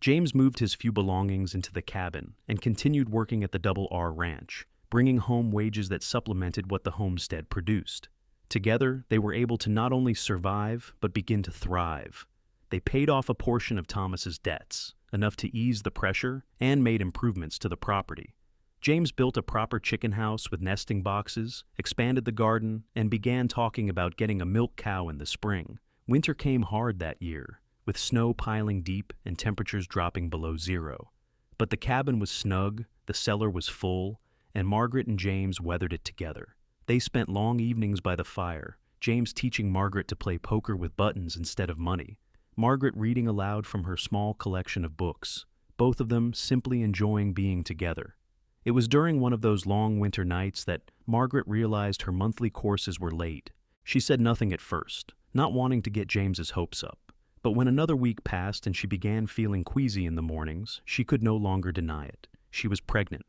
James moved his few belongings into the cabin and continued working at the Double R Ranch, bringing home wages that supplemented what the homestead produced. Together, they were able to not only survive, but begin to thrive. They paid off a portion of Thomas's debts, enough to ease the pressure, and made improvements to the property. James built a proper chicken house with nesting boxes, expanded the garden, and began talking about getting a milk cow in the spring. Winter came hard that year, with snow piling deep and temperatures dropping below zero. But the cabin was snug, the cellar was full, and Margaret and James weathered it together. They spent long evenings by the fire, James teaching Margaret to play poker with buttons instead of money, Margaret reading aloud from her small collection of books, both of them simply enjoying being together. It was during one of those long winter nights that Margaret realized her monthly courses were late. She said nothing at first, not wanting to get James's hopes up, But when another week passed and she began feeling queasy in the mornings, she could no longer deny it. She was pregnant.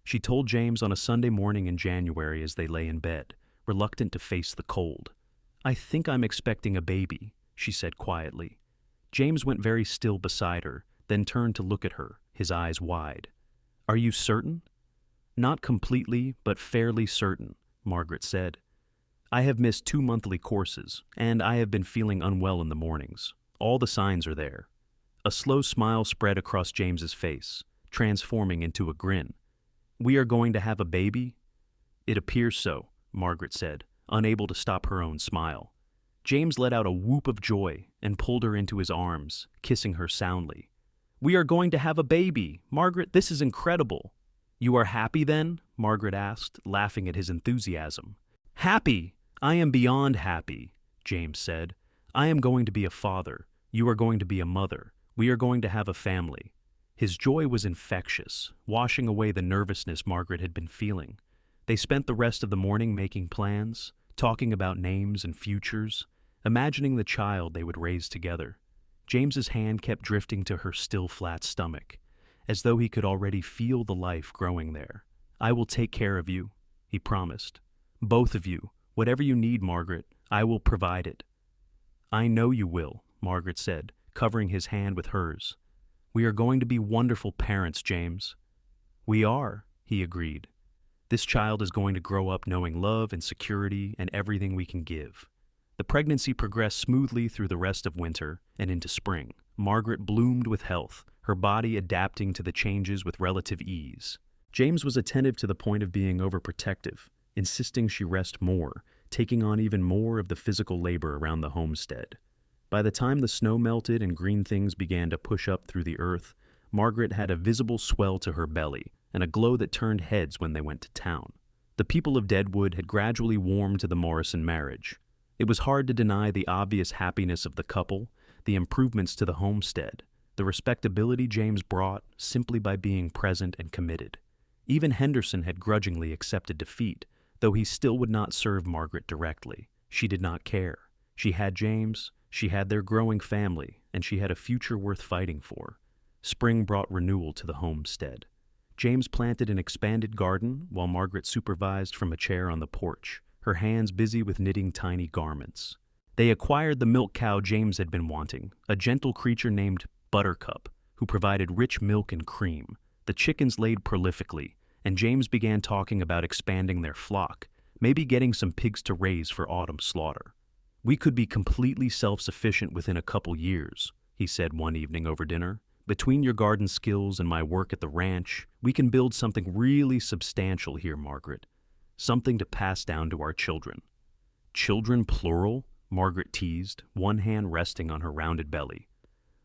She told James on a Sunday morning in January as they lay in bed, reluctant to face the cold. "I think I'm expecting a baby," she said quietly. James went very still beside her, then turned to look at her, his eyes wide. "Are you certain?" "Not completely, but fairly certain," Margaret said. "I have missed 2 monthly courses, and I have been feeling unwell in the mornings. All the signs are there." A slow smile spread across James's face, transforming into a grin. "We are going to have a baby?" "It appears so," Margaret said, unable to stop her own smile. James let out a whoop of joy and pulled her into his arms, kissing her soundly. "We are going to have a baby! Margaret, this is incredible!" "You are happy then?" Margaret asked, laughing at his enthusiasm. "Happy! I am beyond happy," James said. "I am going to be a father. You are going to be a mother. We are going to have a family." His joy was infectious, washing away the nervousness Margaret had been feeling. They spent the rest of the morning making plans, talking about names and futures, imagining the child they would raise together. James's hand kept drifting to her still flat stomach, as though he could already feel the life growing there. "I will take care of you," he promised. "Both of you. Whatever you need, Margaret, I will provide it." "I know you will," Margaret said, covering his hand with hers. "We are going to be wonderful parents, James." "We are," he agreed. "This child is going to grow up knowing love and security and everything we can give." The pregnancy progressed smoothly through the rest of winter and into spring. Margaret bloomed with health, her body adapting to the changes with relative ease. James was attentive to the point of being overprotective, insisting she rest more, taking on even more of the physical labor around the homestead. By the time the snow melted and green things began to push up through the earth, Margaret had a visible swell to her belly and a glow that turned heads when they went to town. The people of Deadwood had gradually warmed to the Morrison marriage. It was hard to deny the obvious happiness of the couple, the improvements to the homestead, the respectability James brought simply by being present and committed. Even Henderson had grudgingly accepted defeat, though he still would not serve Margaret directly. She did not care. She had James, she had their growing family, and she had a future worth fighting for. Spring brought renewal to the homestead. James planted an expanded garden while Margaret supervised from a chair on the porch, her hands busy with knitting tiny garments. They acquired the milk cow James had been wanting, a gentle creature named Buttercup, who provided rich milk and cream. The chickens laid prolifically, and James began talking about expanding their flock, maybe getting some pigs to raise for autumn slaughter. "We could be completely self-sufficient within a couple years," he said one evening over dinner. "Between your garden skills and my work at the ranch, we can build something really substantial here, Margaret. Something to pass down to our children." "Children, plural?" Margaret teased, one hand resting on her rounded belly.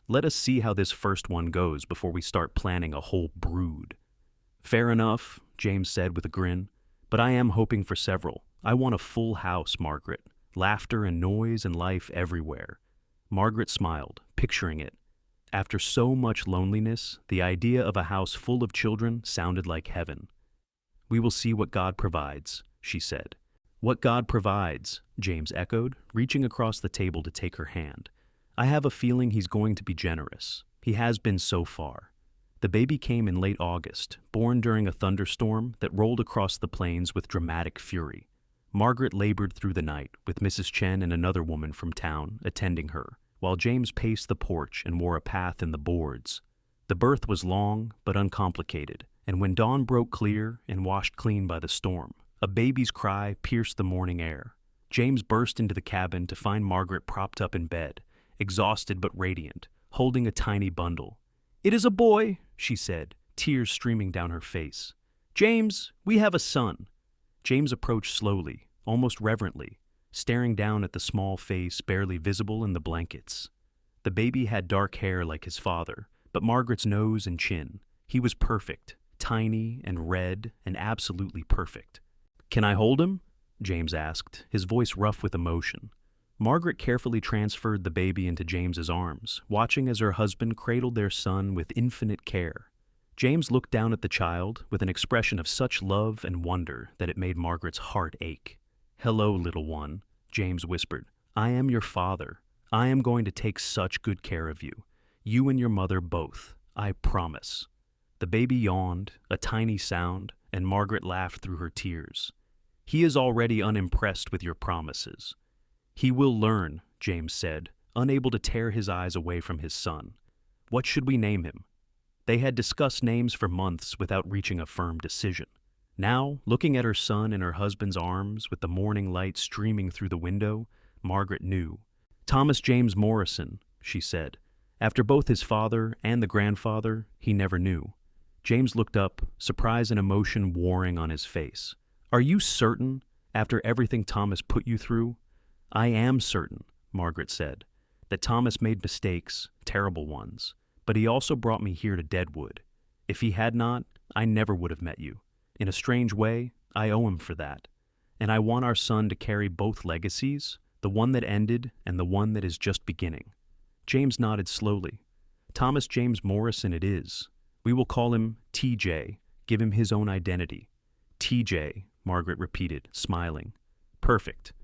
"Let us see how this first one goes before we start planning a whole brood." "Fair enough," James said with a grin. "But I am hoping for several. I want a full house, Margaret. Laughter and noise and life everywhere." Margaret smiled, picturing it. After so much loneliness, the idea of a house full of children sounded like heaven. "We will see what God provides," she said. "What God provides," James echoed, reaching across the table to take her hand. "I have a feeling he's going to be generous. He has been so far." The baby came in late August, born during a thunderstorm that rolled across the plains with dramatic fury. Margaret labored through the night, with Mrs. Chen and another woman from town attending her, while James paced the porch and wore a path in the boards. The birth was long but uncomplicated, and when dawn broke clear and washed clean by the storm, a baby's cry pierced the morning air. James burst into the cabin to find Margaret propped up in bed, exhausted but radiant, holding a tiny bundle. "It is a boy," she said, tears streaming down her face. "James, we have a son." James approached slowly, almost reverently, staring down at the small face barely visible in the blankets. The baby had dark hair like his father, but Margaret's nose and chin. He was perfect, tiny and red and absolutely perfect. "Can I hold him?" James asked, his voice rough with emotion. Margaret carefully transferred the baby into James's arms, watching as her husband cradled their son with infinite care. James looked down at the child with an expression of such love and wonder that it made Margaret's heart ache. "Hello, little one," James whispered. "I am your father. I am going to take such good care of you. You and your mother both. I promise." The baby yawned, a tiny sound, and Margaret laughed through her tears. "He is already unimpressed with your promises." "He will learn," James said, unable to tear his eyes away from his son. "What should we name him?" They had discussed names for months without reaching a firm decision. Now, looking at her son in her husband's arms with the morning light streaming through the window, Margaret knew. "Thomas James Morrison," she said. After both his father and the grandfather, he never knew. James looked up, surprise and emotion warring on his face. "Are you certain, after everything Thomas put you through?" "I am certain," Margaret said, "that Thomas made mistakes, terrible ones, but he also brought me here to Deadwood. If he had not, I never would have met you. In a strange way, I owe him for that. And I want our son to carry both legacies, the one that ended and the one that is just beginning." James nodded slowly. "Thomas James Morrison it is. We will call him TJ, give him his own identity." "TJ," Margaret repeated, smiling. "Perfect."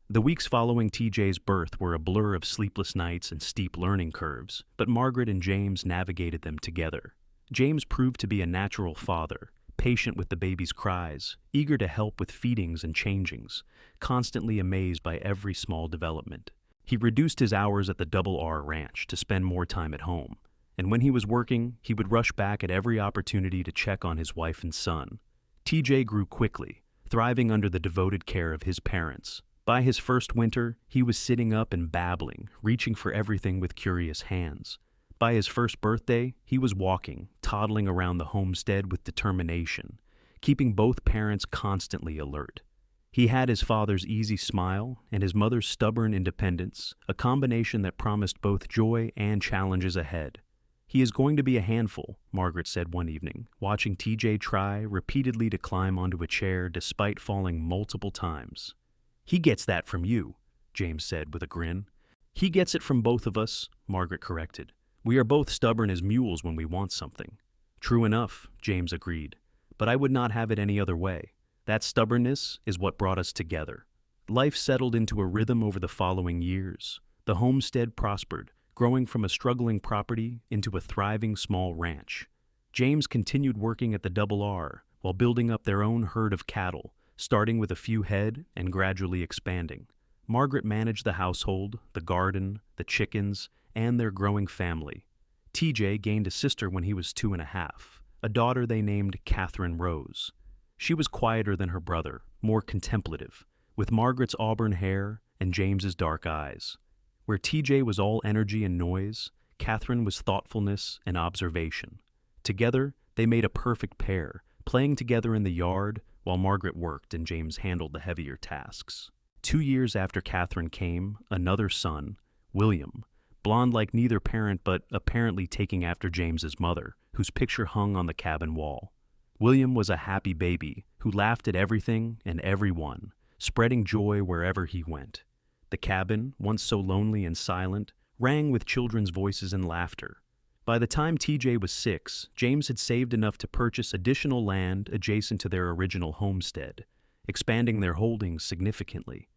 The weeks following TJ's birth were a blur of sleepless nights and steep learning curves, but Margaret and James navigated them together. James proved to be a natural father, patient with the baby's cries, eager to help with feedings and changings, constantly amazed by every small development. He reduced his hours at the Double R Ranch to spend more time at home, and when he was working, he would rush back at every opportunity to check on his wife and son. TJ grew quickly, thriving under the devoted care of his parents. By his first winter, he was sitting up and babbling, reaching for everything with curious hands. By his first birthday, he was walking, toddling around the homestead with determination, keeping both parents constantly alert. He had his father's easy smile and his mother's stubborn independence, a combination that promised both joy and challenges ahead. "He is going to be a handful," Margaret said one evening, watching TJ try repeatedly to climb onto a chair despite falling multiple times. "He gets that from you," James said with a grin. "He gets it from both of us," Margaret corrected. "We are both stubborn as mules when we want something." "True enough," James agreed, "but I would not have it any other way. That stubbornness is what brought us together." Life settled into a rhythm over the following years. The homestead prospered, growing from a struggling property into a thriving small ranch. James continued working at the Double R while building up their own herd of cattle, starting with a few head and gradually expanding. Margaret managed the household, the garden, the chickens, and their growing family. TJ gained a sister when he was 2.5, a daughter they named Catherine Rose. She was quieter than her brother, more contemplative, with Margaret's auburn hair and James's dark eyes. Where TJ was all energy and noise, Catherine was thoughtfulness and observation. Together, they made a perfect pair, playing together in the yard while Margaret worked and James handled the heavier tasks. 2 years after Catherine came, another son, William, blonde like neither parent but apparently taking after James's mother, whose picture hung on the cabin wall. William was a happy baby who laughed at everything and everyone, spreading joy wherever he went. The cabin, once so lonely and silent, rang with children's voices and laughter. By the time TJ was 6, James had saved enough to purchase additional land adjacent to their original homestead, expanding their holdings significantly.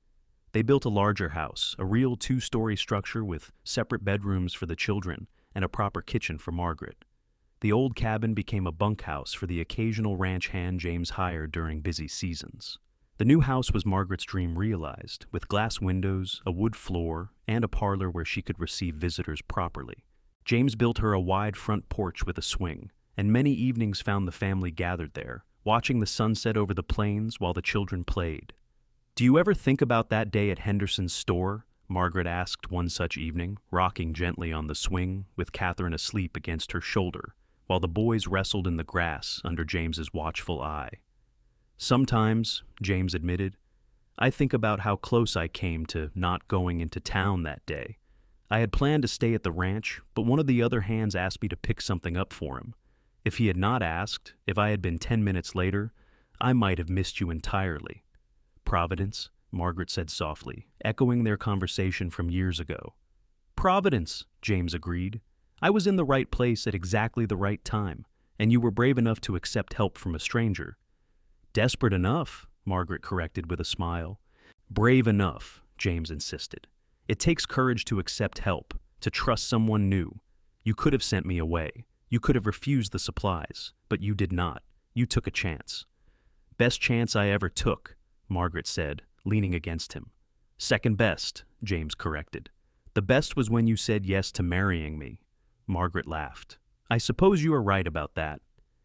They built a larger house, a real 2-story structure with separate bedrooms for the children and a proper kitchen for Margaret. The old cabin became a bunkhouse for the occasional ranch hand James hired during busy seasons. The new house was Margaret's dream realized, with glass windows, a wood floor, and a parlor where she could receive visitors properly. James built her a wide front porch with a swing, and many evenings found the family gathered there, watching the sunset over the plains while the children played. "Do you ever think about that day at Henderson's store?" Margaret asked one such evening, rocking gently on the swing, with Catherine asleep against her shoulder, while the boys wrestled in the grass under James's watchful eye. "Sometimes," James admitted, "I think about how close I came to not going into town that day. I had planned to stay at the ranch, but one of the other hands asked me to pick something up for him. If he had not asked, if I had been 10 minutes later, I might have missed you entirely." "Providence," Margaret said softly, echoing their conversation from years ago. "Providence," James agreed. "I was in the right place at exactly the right time, and you were brave enough to accept help from a stranger." "Desperate enough," Margaret corrected with a smile. "Brave enough," James insisted. It takes courage to accept help, to trust someone new. You could have sent me away. You could have refused the supplies, but you did not. You took a chance. Best chance I ever took, Margaret said, leaning against him. Second best, James corrected. The best was when you said yes to marrying me. Margaret laughed. I suppose you are right about that.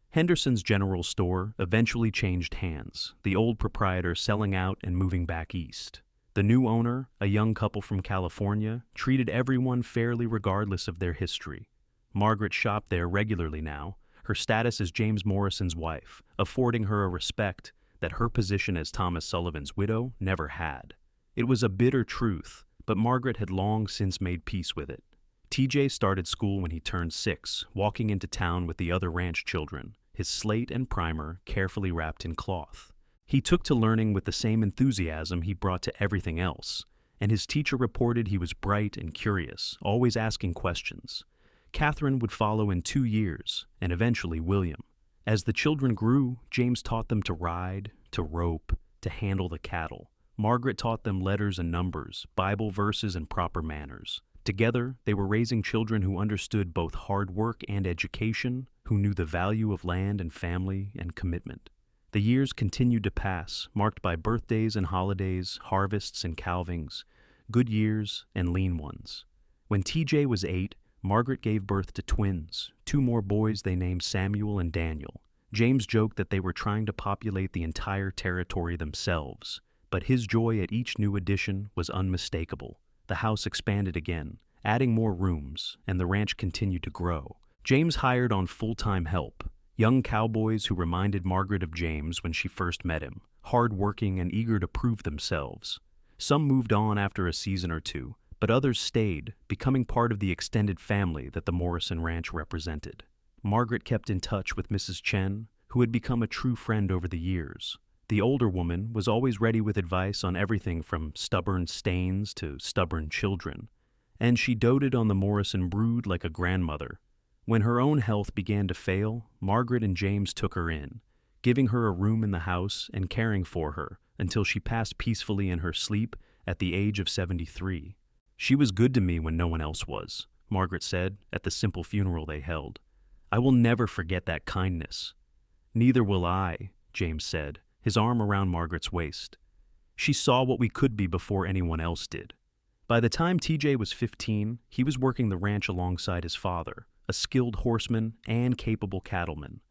Henderson's General Store eventually changed hands, the old proprietor selling out and moving back east. The new owner, a young couple from California, treated everyone fairly regardless of their history. Margaret shopped there regularly now, her status as James Morrison's wife, affording her a respect that her position as Thomas Sullivan's widow never had. It was a bitter truth, but Margaret had long since made peace with it. TJ started school when he turned 6, walking into town with the other ranch children, his slate and primer carefully wrapped in cloth. He took to learning with the same enthusiasm he brought to everything else, and his teacher reported he was bright and curious, always asking questions. Catherine would follow in 2 years, and eventually William. As the children grew, James taught them to ride, to rope, to handle the cattle. Margaret taught them letters and numbers, Bible verses and proper manners. Together, they were raising children who understood both hard work and education, who knew the value of land and family and commitment. The years continued to pass, marked by birthdays and holidays, harvests and calvings, good years and lean ones. When TJ was 8, Margaret gave birth to twins, 2 more boys they named Samuel and Daniel. James joked that they were trying to populate the entire territory themselves, but his joy at each new addition was unmistakable. The house expanded again, adding more rooms, and the ranch continued to grow. James hired on full-time help, young cowboys who reminded Margaret of James when she first met him, hard-working and eager to prove themselves. Some moved on after a season or 2, but others stayed, becoming part of the extended family that the Morrison Ranch represented. Margaret kept in touch with Mrs. Chen, who had become a true friend over the years. The older woman was always ready with advice on everything from stubborn stains to stubborn children, and she doted on the Morrison brood like a grandmother. When her own health began to fail, Margaret and James took her in, giving her a room in the house and caring for her until she passed peacefully in her sleep at the age of 73. She was good to me when no one else was, Margaret said at the simple funeral they held. I will never forget that kindness. Neither will I, James said, his arm around Margaret's waist. She saw what we could be before anyone else did. By the time TJ was 15, he was working the ranch alongside his father, a skilled horseman and capable cattleman.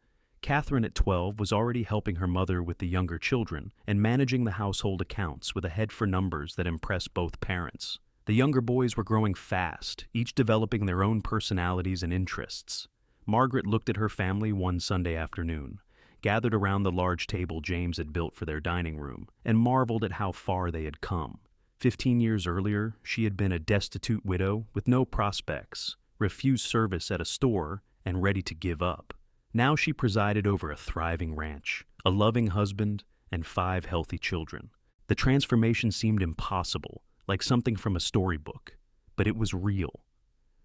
Catherine at 12 was already helping her mother with the younger children and managing the household accounts with a head for numbers that impressed both parents. The younger boys were growing fast, each developing their own personalities and interests. Margaret looked at her family one Sunday afternoon, gathered around the large table James had built for their dining room, and marveled at how far they had come. 15 years earlier, she had been a destitute widow with no prospects, refused service at a store, and ready to give up. Now she presided over a thriving ranch, a loving husband, and 5 healthy children. The transformation seemed impossible, like something from a storybook, but it was real.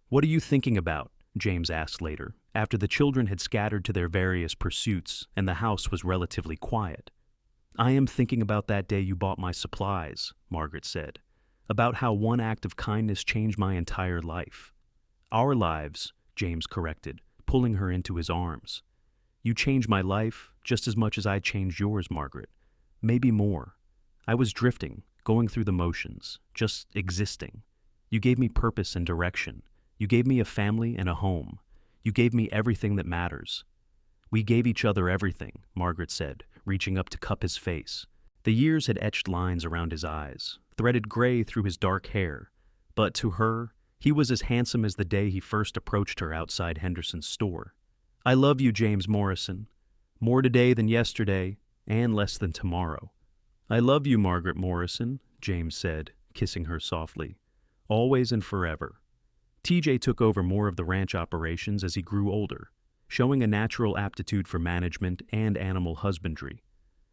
"What are you thinking about?" James asked later, after the children had scattered to their various pursuits and the house was relatively quiet. "I am thinking about that day you bought my supplies," Margaret said, "about how one act of kindness changed my entire life." "Our lives," James corrected, pulling her into his arms. "You changed my life just as much as I changed yours, Margaret. Maybe more. I was drifting, going through the motions, just existing. You gave me purpose and direction. You gave me a family and a home. You gave me everything that matters." "We gave each other everything," Margaret said, reaching up to cup his face. The years had etched lines around his eyes, threaded gray through his dark hair, but to her, he was as handsome as the day he first approached her outside Henderson's store. "I love you, James Morrison. More today than yesterday, and less than tomorrow." "I love you, Margaret Morrison," James said, kissing her softly. "Always and forever." TJ took over more of the ranch operations as he grew older, showing a natural aptitude for management and animal husbandry.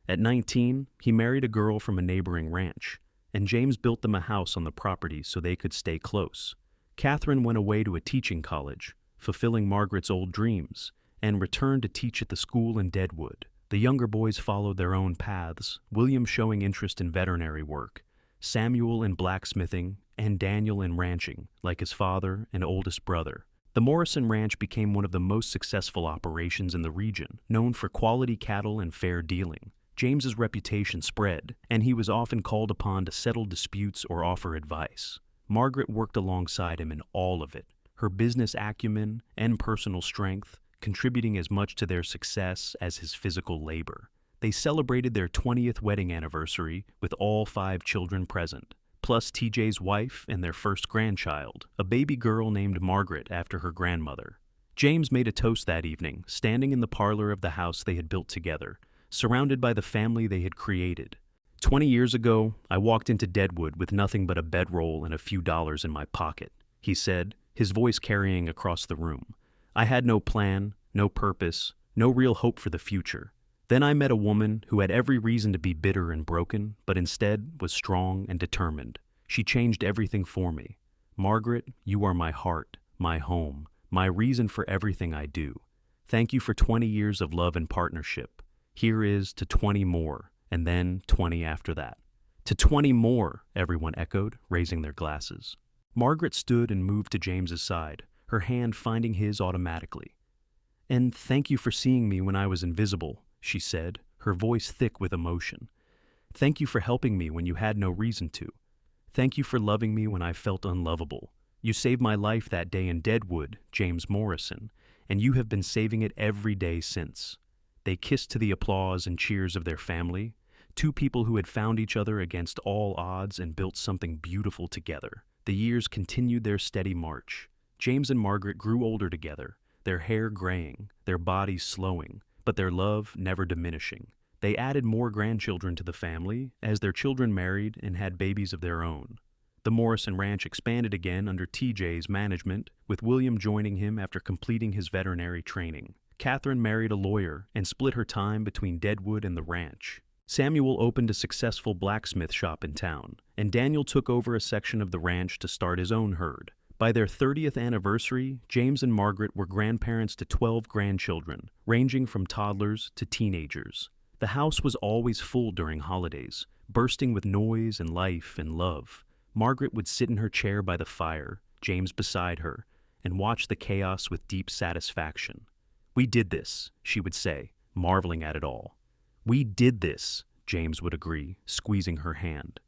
At 19, he married a girl from a neighboring ranch, and James built them a house on the property so they could stay close. Catherine went away to a teaching college, fulfilling Margaret's old dreams, and returned to teach at the school in Deadwood. The younger boys followed their own paths, William showing interest in veterinary work, Samuel in blacksmithing, and Daniel in ranching, like his father and oldest brother. The Morrison Ranch became one of the most successful operations in the region, known for quality cattle and fair dealing. James's reputation spread, and he was often called upon to settle disputes or offer advice. Margaret worked alongside him in all of it, her business acumen and personal strength contributing as much to their success as his physical labor. They celebrated their 20th wedding anniversary with all 5 children present, plus TJ's wife and their first grandchild, a baby girl named Margaret after her grandmother. James made a toast that evening, standing in the parlor of the house they had built together, surrounded by the family they had created. 20 years ago, I walked into Deadwood with nothing but a bedroll and a few dollars in my pocket, he said, his voice carrying across the room. I had no plan, no purpose, no real hope for the future. Then I met a woman who had every reason to be bitter and broken, but instead was strong and determined. She changed everything for me. Margaret, you are my heart, my home, my reason for everything I do. Thank you for 20 years of love and partnership. Here is to 20 more, and then 20 after that. To 20 more, everyone echoed, raising their glasses. Margaret stood and moved to James's side, her hand finding his automatically. And thank you for seeing me when I was invisible, she said, her voice thick with emotion. Thank you for helping me when you had no reason to. Thank you for loving me when I felt unlovable. You saved my life that day in Deadwood, James Morrison, and you have been saving it every day since. They kissed to the applause and cheers of their family, 2 people who had found each other against all odds and built something beautiful together. The years continued their steady march. James and Margaret grew older together, their hair graying, their bodies slowing, but their love never diminishing. They added more grandchildren to the family as their children married and had babies of their own. The Morrison Ranch expanded again under TJ's management, with William joining him after completing his veterinary training. Catherine married a lawyer and split her time between Deadwood and the ranch. Samuel opened a successful blacksmith shop in town, and Daniel took over a section of the ranch to start his own herd. By their 30th anniversary, James and Margaret were grandparents to 12 grandchildren, ranging from toddlers to teenagers. The house was always full during holidays, bursting with noise and life and love. Margaret would sit in her chair by the fire, James beside her, and watch the chaos with deep satisfaction. "We did this," she would say, marveling at it all. "We did this," James would agree, squeezing her hand.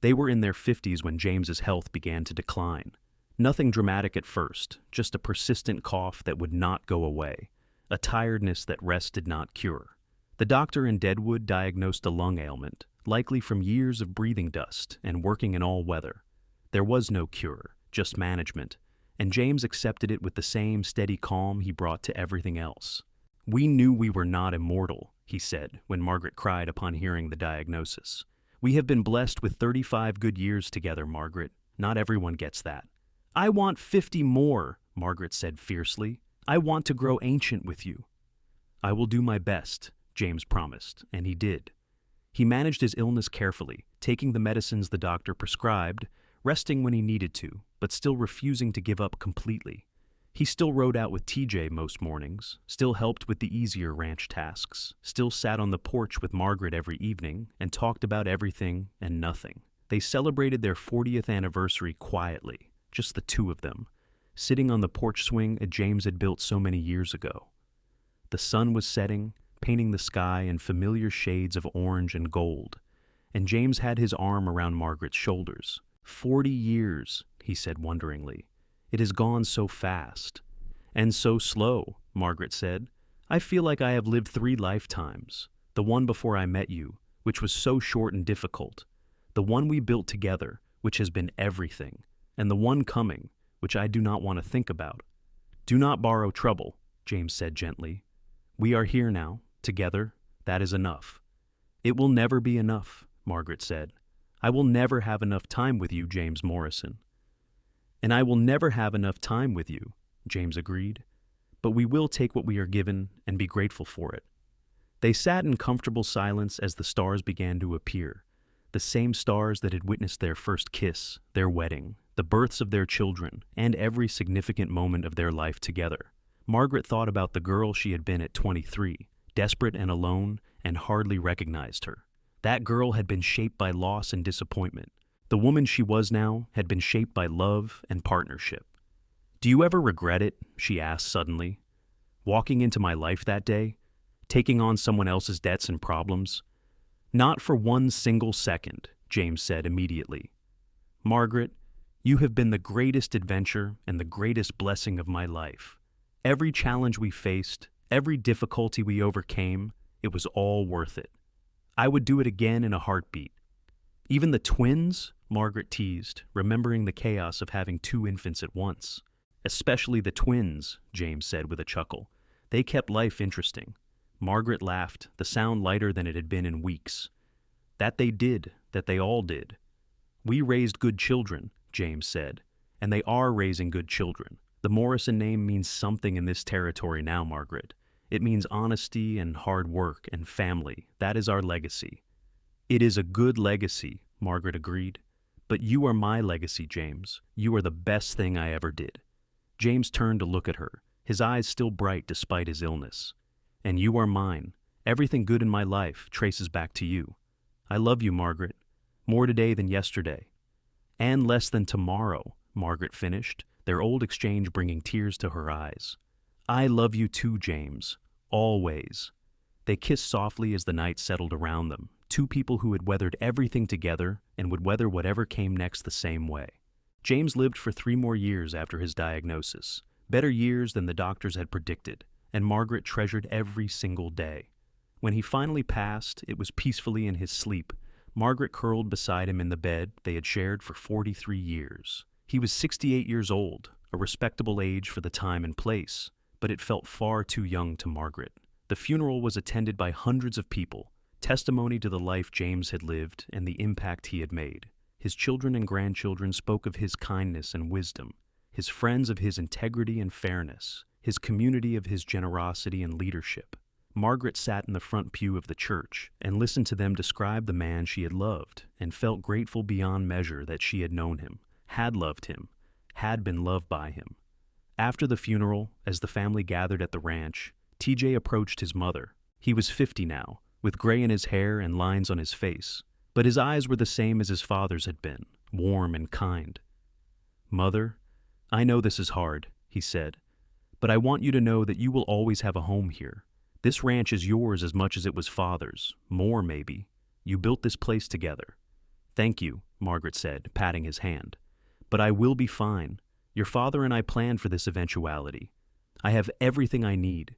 They were in their 50s when James's health began to decline. Nothing dramatic at first, just a persistent cough that would not go away, a tiredness that rest did not cure. The doctor in Deadwood diagnosed a lung ailment, likely from years of breathing dust and working in all weather. There was no cure, just management, and James accepted it with the same steady calm he brought to everything else. "We knew we were not immortal," he said when Margaret cried upon hearing the diagnosis. "We have been blessed with 35 good years together, Margaret. Not everyone gets that." "I want 50 more," Margaret said fiercely. "I want to grow ancient with you." "I will do my best," James promised, and he did. He managed his illness carefully, taking the medicines the doctor prescribed, resting when he needed to, but still refusing to give up completely. He still rode out with TJ most mornings, still helped with the easier ranch tasks, still sat on the porch with Margaret every evening and talked about everything and nothing. They celebrated their 40th anniversary quietly, just the 2 of them, sitting on the porch swing James had built so many years ago. The sun was setting, painting the sky in familiar shades of orange and gold, and James had his arm around Margaret's shoulders. 40 years, he said wonderingly. It has gone so fast. And so slow, Margaret said. I feel like I have lived 3 lifetimes. The one before I met you, which was so short and difficult. The one we built together, which has been everything. And the one coming, which I do not want to think about. Do not borrow trouble, James said gently. We are here now, together. That is enough. It will never be enough, Margaret said. I will never have enough time with you, James Morrison. And I will never have enough time with you, James agreed. But we will take what we are given and be grateful for it. They sat in comfortable silence as the stars began to appear, the same stars that had witnessed their first kiss, their wedding, the births of their children, and every significant moment of their life together. Margaret thought about the girl she had been at 23, desperate and alone, and hardly recognized her. That girl had been shaped by loss and disappointment, The woman she was now had been shaped by love and partnership. "Do you ever regret it?" she asked suddenly. "Walking into my life that day? Taking on someone else's debts and problems?" "Not for one single second," James said immediately. "Margaret, you have been the greatest adventure and the greatest blessing of my life. Every challenge we faced, every difficulty we overcame, it was all worth it. I would do it again in a heartbeat." "Even the twins?" Margaret teased, remembering the chaos of having two infants at once. "Especially the twins," James said with a chuckle. "They kept life interesting." Margaret laughed, the sound lighter than it had been in weeks. "That they did, that they all did." "We raised good children," James said, "and they are raising good children. The Morrison name means something in this territory now, Margaret. It means honesty and hard work and family. That is our legacy." "It is a good legacy," Margaret agreed. "But you are my legacy, James. You are the best thing I ever did." James turned to look at her, his eyes still bright despite his illness. "And you are mine. Everything good in my life traces back to you. I love you, Margaret. More today than yesterday." "And less than tomorrow," Margaret finished, their old exchange bringing tears to her eyes. "I love you too, James. Always." They kissed softly as the night settled around them, two people who had weathered everything together and would weather whatever came next the same way. James lived for 3 more years after his diagnosis, better years than the doctors had predicted, and Margaret treasured every single day. When he finally passed, it was peacefully in his sleep. Margaret curled beside him in the bed they had shared for 43 years. He was 68 years old, a respectable age for the time and place, but it felt far too young to Margaret. The funeral was attended by hundreds of people, testimony to the life James had lived and the impact he had made. His children and grandchildren spoke of his kindness and wisdom, his friends of his integrity and fairness, his community of his generosity and leadership. Margaret sat in the front pew of the church and listened to them describe the man she had loved and felt grateful beyond measure that she had known him, had loved him, had been loved by him. After the funeral, as the family gathered at the ranch, TJ approached his mother. He was 50 now, with gray in his hair and lines on his face, but his eyes were the same as his father's had been, warm and kind. "Mother, I know this is hard," he said, "but I want you to know that you will always have a home here. This ranch is yours as much as it was Father's, more maybe. You built this place together." "Thank you," Margaret said, patting his hand. "But I will be fine. Your father and I planned for this eventuality. I have everything I need."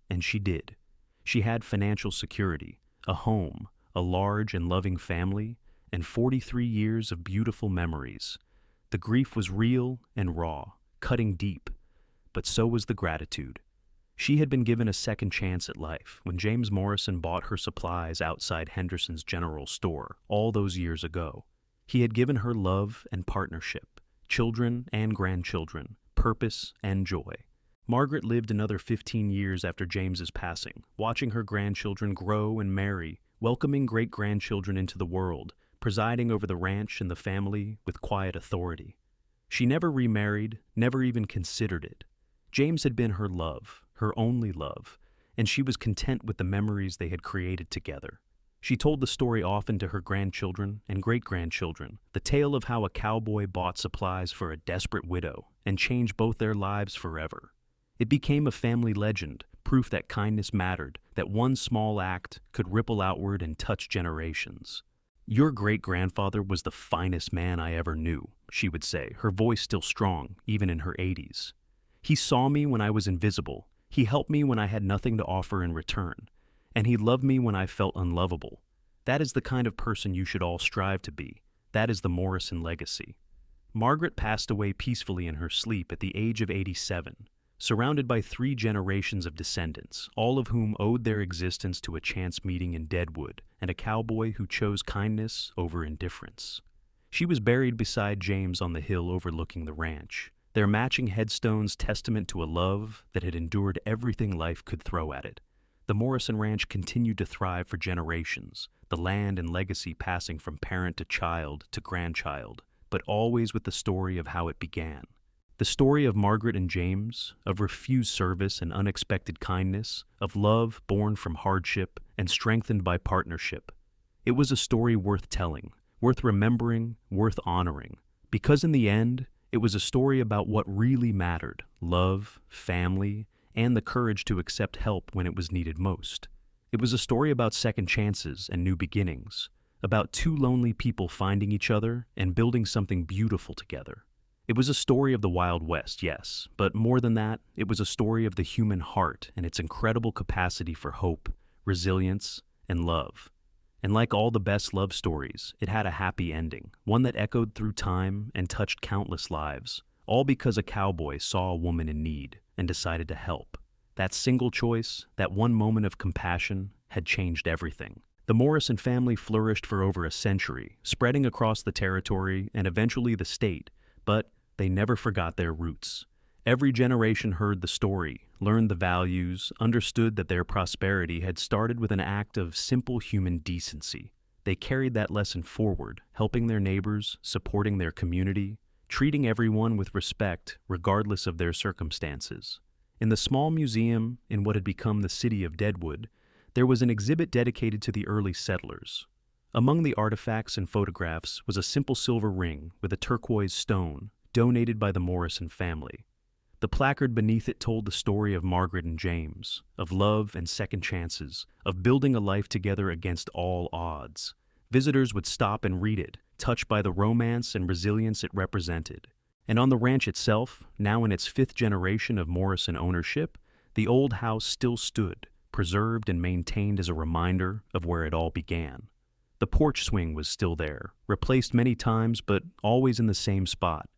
And she did. She had financial security, a home, a large and loving family, and 43 years of beautiful memories. The grief was real and raw, cutting deep, but so was the gratitude. She had been given a second chance at life when James Morrison bought her supplies outside Henderson's General Store all those years ago. He had given her love and partnership, children and grandchildren, purpose and joy. Margaret lived another 15 years after James's passing, watching her grandchildren grow and marry, welcoming great-grandchildren into the world, presiding over the ranch and the family with quiet authority. She never remarried, never even considered it. James had been her love, her only love, and she was content with the memories they had created together. She told the story often to her grandchildren and great-grandchildren, the tale of how a cowboy bought supplies for a desperate widow and changed both their lives forever. It became a family legend, proof that kindness mattered, that one small act could ripple outward and touch generations. "Your great-grandfather was the finest man I ever knew," she would say, her voice still strong, even in her 80s. "He saw me when I was invisible. He helped me when I had nothing to offer in return. And he loved me when I felt unlovable. That is the kind of person you should all strive to be. That is the Morrison legacy." Margaret passed away peacefully in her sleep at the age of 87, surrounded by 3 generations of descendants, all of whom owed their existence to a chance meeting in Deadwood and a cowboy who chose kindness over indifference. She was buried beside James on the hill overlooking the ranch, their matching headstones testament to a love that had endured everything life could throw at it. The Morrison Ranch continued to thrive for generations, the land and legacy passing from parent to child to grandchild, but always with the story of how it began. The story of Margaret and James, of refused service and unexpected kindness, of love born from hardship and strengthened by partnership. It was a story worth telling, worth remembering, worth honoring. Because in the end, it was a story about what really mattered: love, family, and the courage to accept help when it was needed most. It was a story about second chances and new beginnings, about two lonely people finding each other and building something beautiful together. It was a story of the Wild West, yes, but more than that, it was a story of the human heart and its incredible capacity for hope, resilience, and love. And like all the best love stories, it had a happy ending, one that echoed through time and touched countless lives, all because a cowboy saw a woman in need and decided to help. That single choice, that one moment of compassion, had changed everything. The Morrison family flourished for over a century, spreading across the territory and eventually the state, but they never forgot their roots. Every generation heard the story, learned the values, understood that their prosperity had started with an act of simple human decency. They carried that lesson forward, helping their neighbors, supporting their community, treating everyone with respect regardless of their circumstances. In the small museum in what had become the city of Deadwood, there was an exhibit dedicated to the early settlers. Among the artifacts and photographs was a simple silver ring with a turquoise stone, donated by the Morrison family. The placard beneath it told the story of Margaret and James, of love and second chances, of building a life together against all odds. Visitors would stop and read it, touched by the romance and resilience it represented. And on the ranch itself, now in its fifth generation of Morrison ownership, the old house still stood, preserved and maintained as a reminder of where it all began. The porch swing was still there, replaced many times but always in the same spot,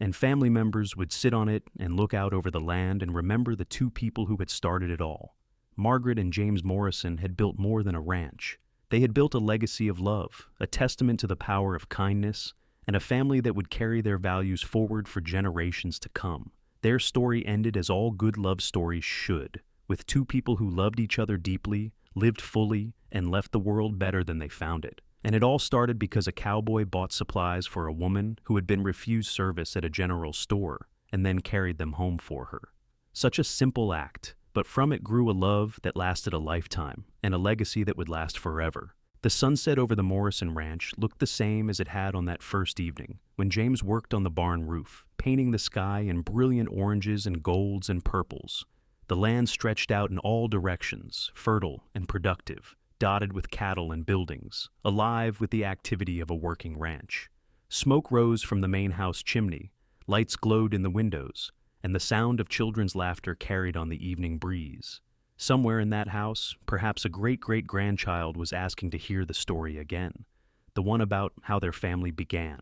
and family members would sit on it and look out over the land and remember the two people who had started it all. Margaret and James Morrison had built more than a ranch. They had built a legacy of love, a testament to the power of kindness, and a family that would carry their values forward for generations to come. Their story ended as all good love stories should, with two people who loved each other deeply, lived fully, and left the world better than they found it. And it all started because a cowboy bought supplies for a woman who had been refused service at a general store and then carried them home for her. Such a simple act, but from it grew a love that lasted a lifetime and a legacy that would last forever. The sunset over the Morrison ranch looked the same as it had on that first evening when James worked on the barn roof, painting the sky in brilliant oranges and golds and purples. The land stretched out in all directions, fertile and productive, dotted with cattle and buildings, alive with the activity of a working ranch. Smoke rose from the main house chimney, lights glowed in the windows, and the sound of children's laughter carried on the evening breeze. Somewhere in that house, perhaps a great-great-grandchild was asking to hear the story again, the one about how their family began.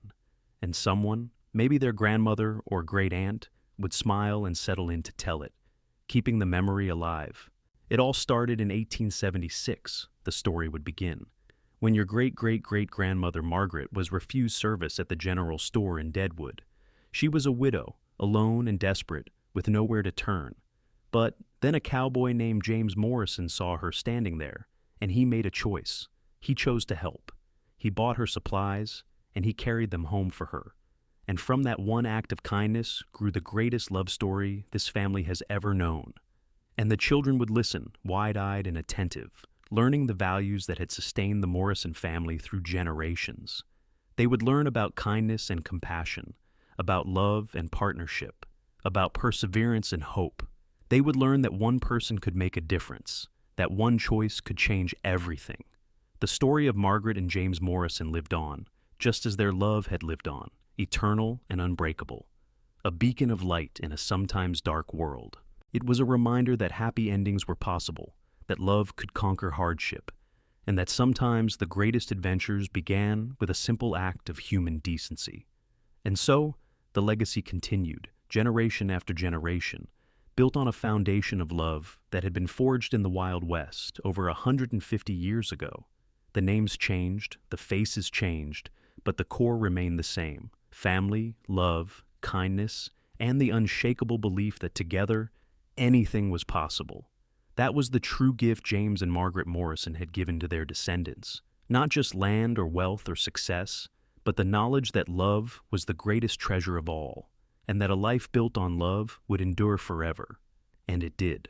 And someone, maybe their grandmother or great-aunt, would smile and settle in to tell it, keeping the memory alive. It all started in 1876, the story would begin, when your great-great-great-grandmother Margaret was refused service at the general store in Deadwood. She was a widow, alone and desperate, with nowhere to turn. But then a cowboy named James Morrison saw her standing there, and he made a choice. He chose to help. He bought her supplies, and he carried them home for her. And from that one act of kindness grew the greatest love story this family has ever known. And the children would listen, wide-eyed and attentive, learning the values that had sustained the Morrison family through generations. They would learn about kindness and compassion, about love and partnership, about perseverance and hope. They would learn that one person could make a difference, that one choice could change everything. The story of Margaret and James Morrison lived on, just as their love had lived on, eternal and unbreakable, a beacon of light in a sometimes dark world. It was a reminder that happy endings were possible, that love could conquer hardship, and that sometimes the greatest adventures began with a simple act of human decency. And so, the legacy continued, generation after generation, built on a foundation of love that had been forged in the Wild West over 150 years ago. The names changed, the faces changed, but the core remained the same: family, love, kindness, and the unshakable belief that together, anything was possible. That was the true gift James and Margaret Morrison had given to their descendants. Not just land or wealth or success, but the knowledge that love was the greatest treasure of all, and that a life built on love would endure forever. And it did.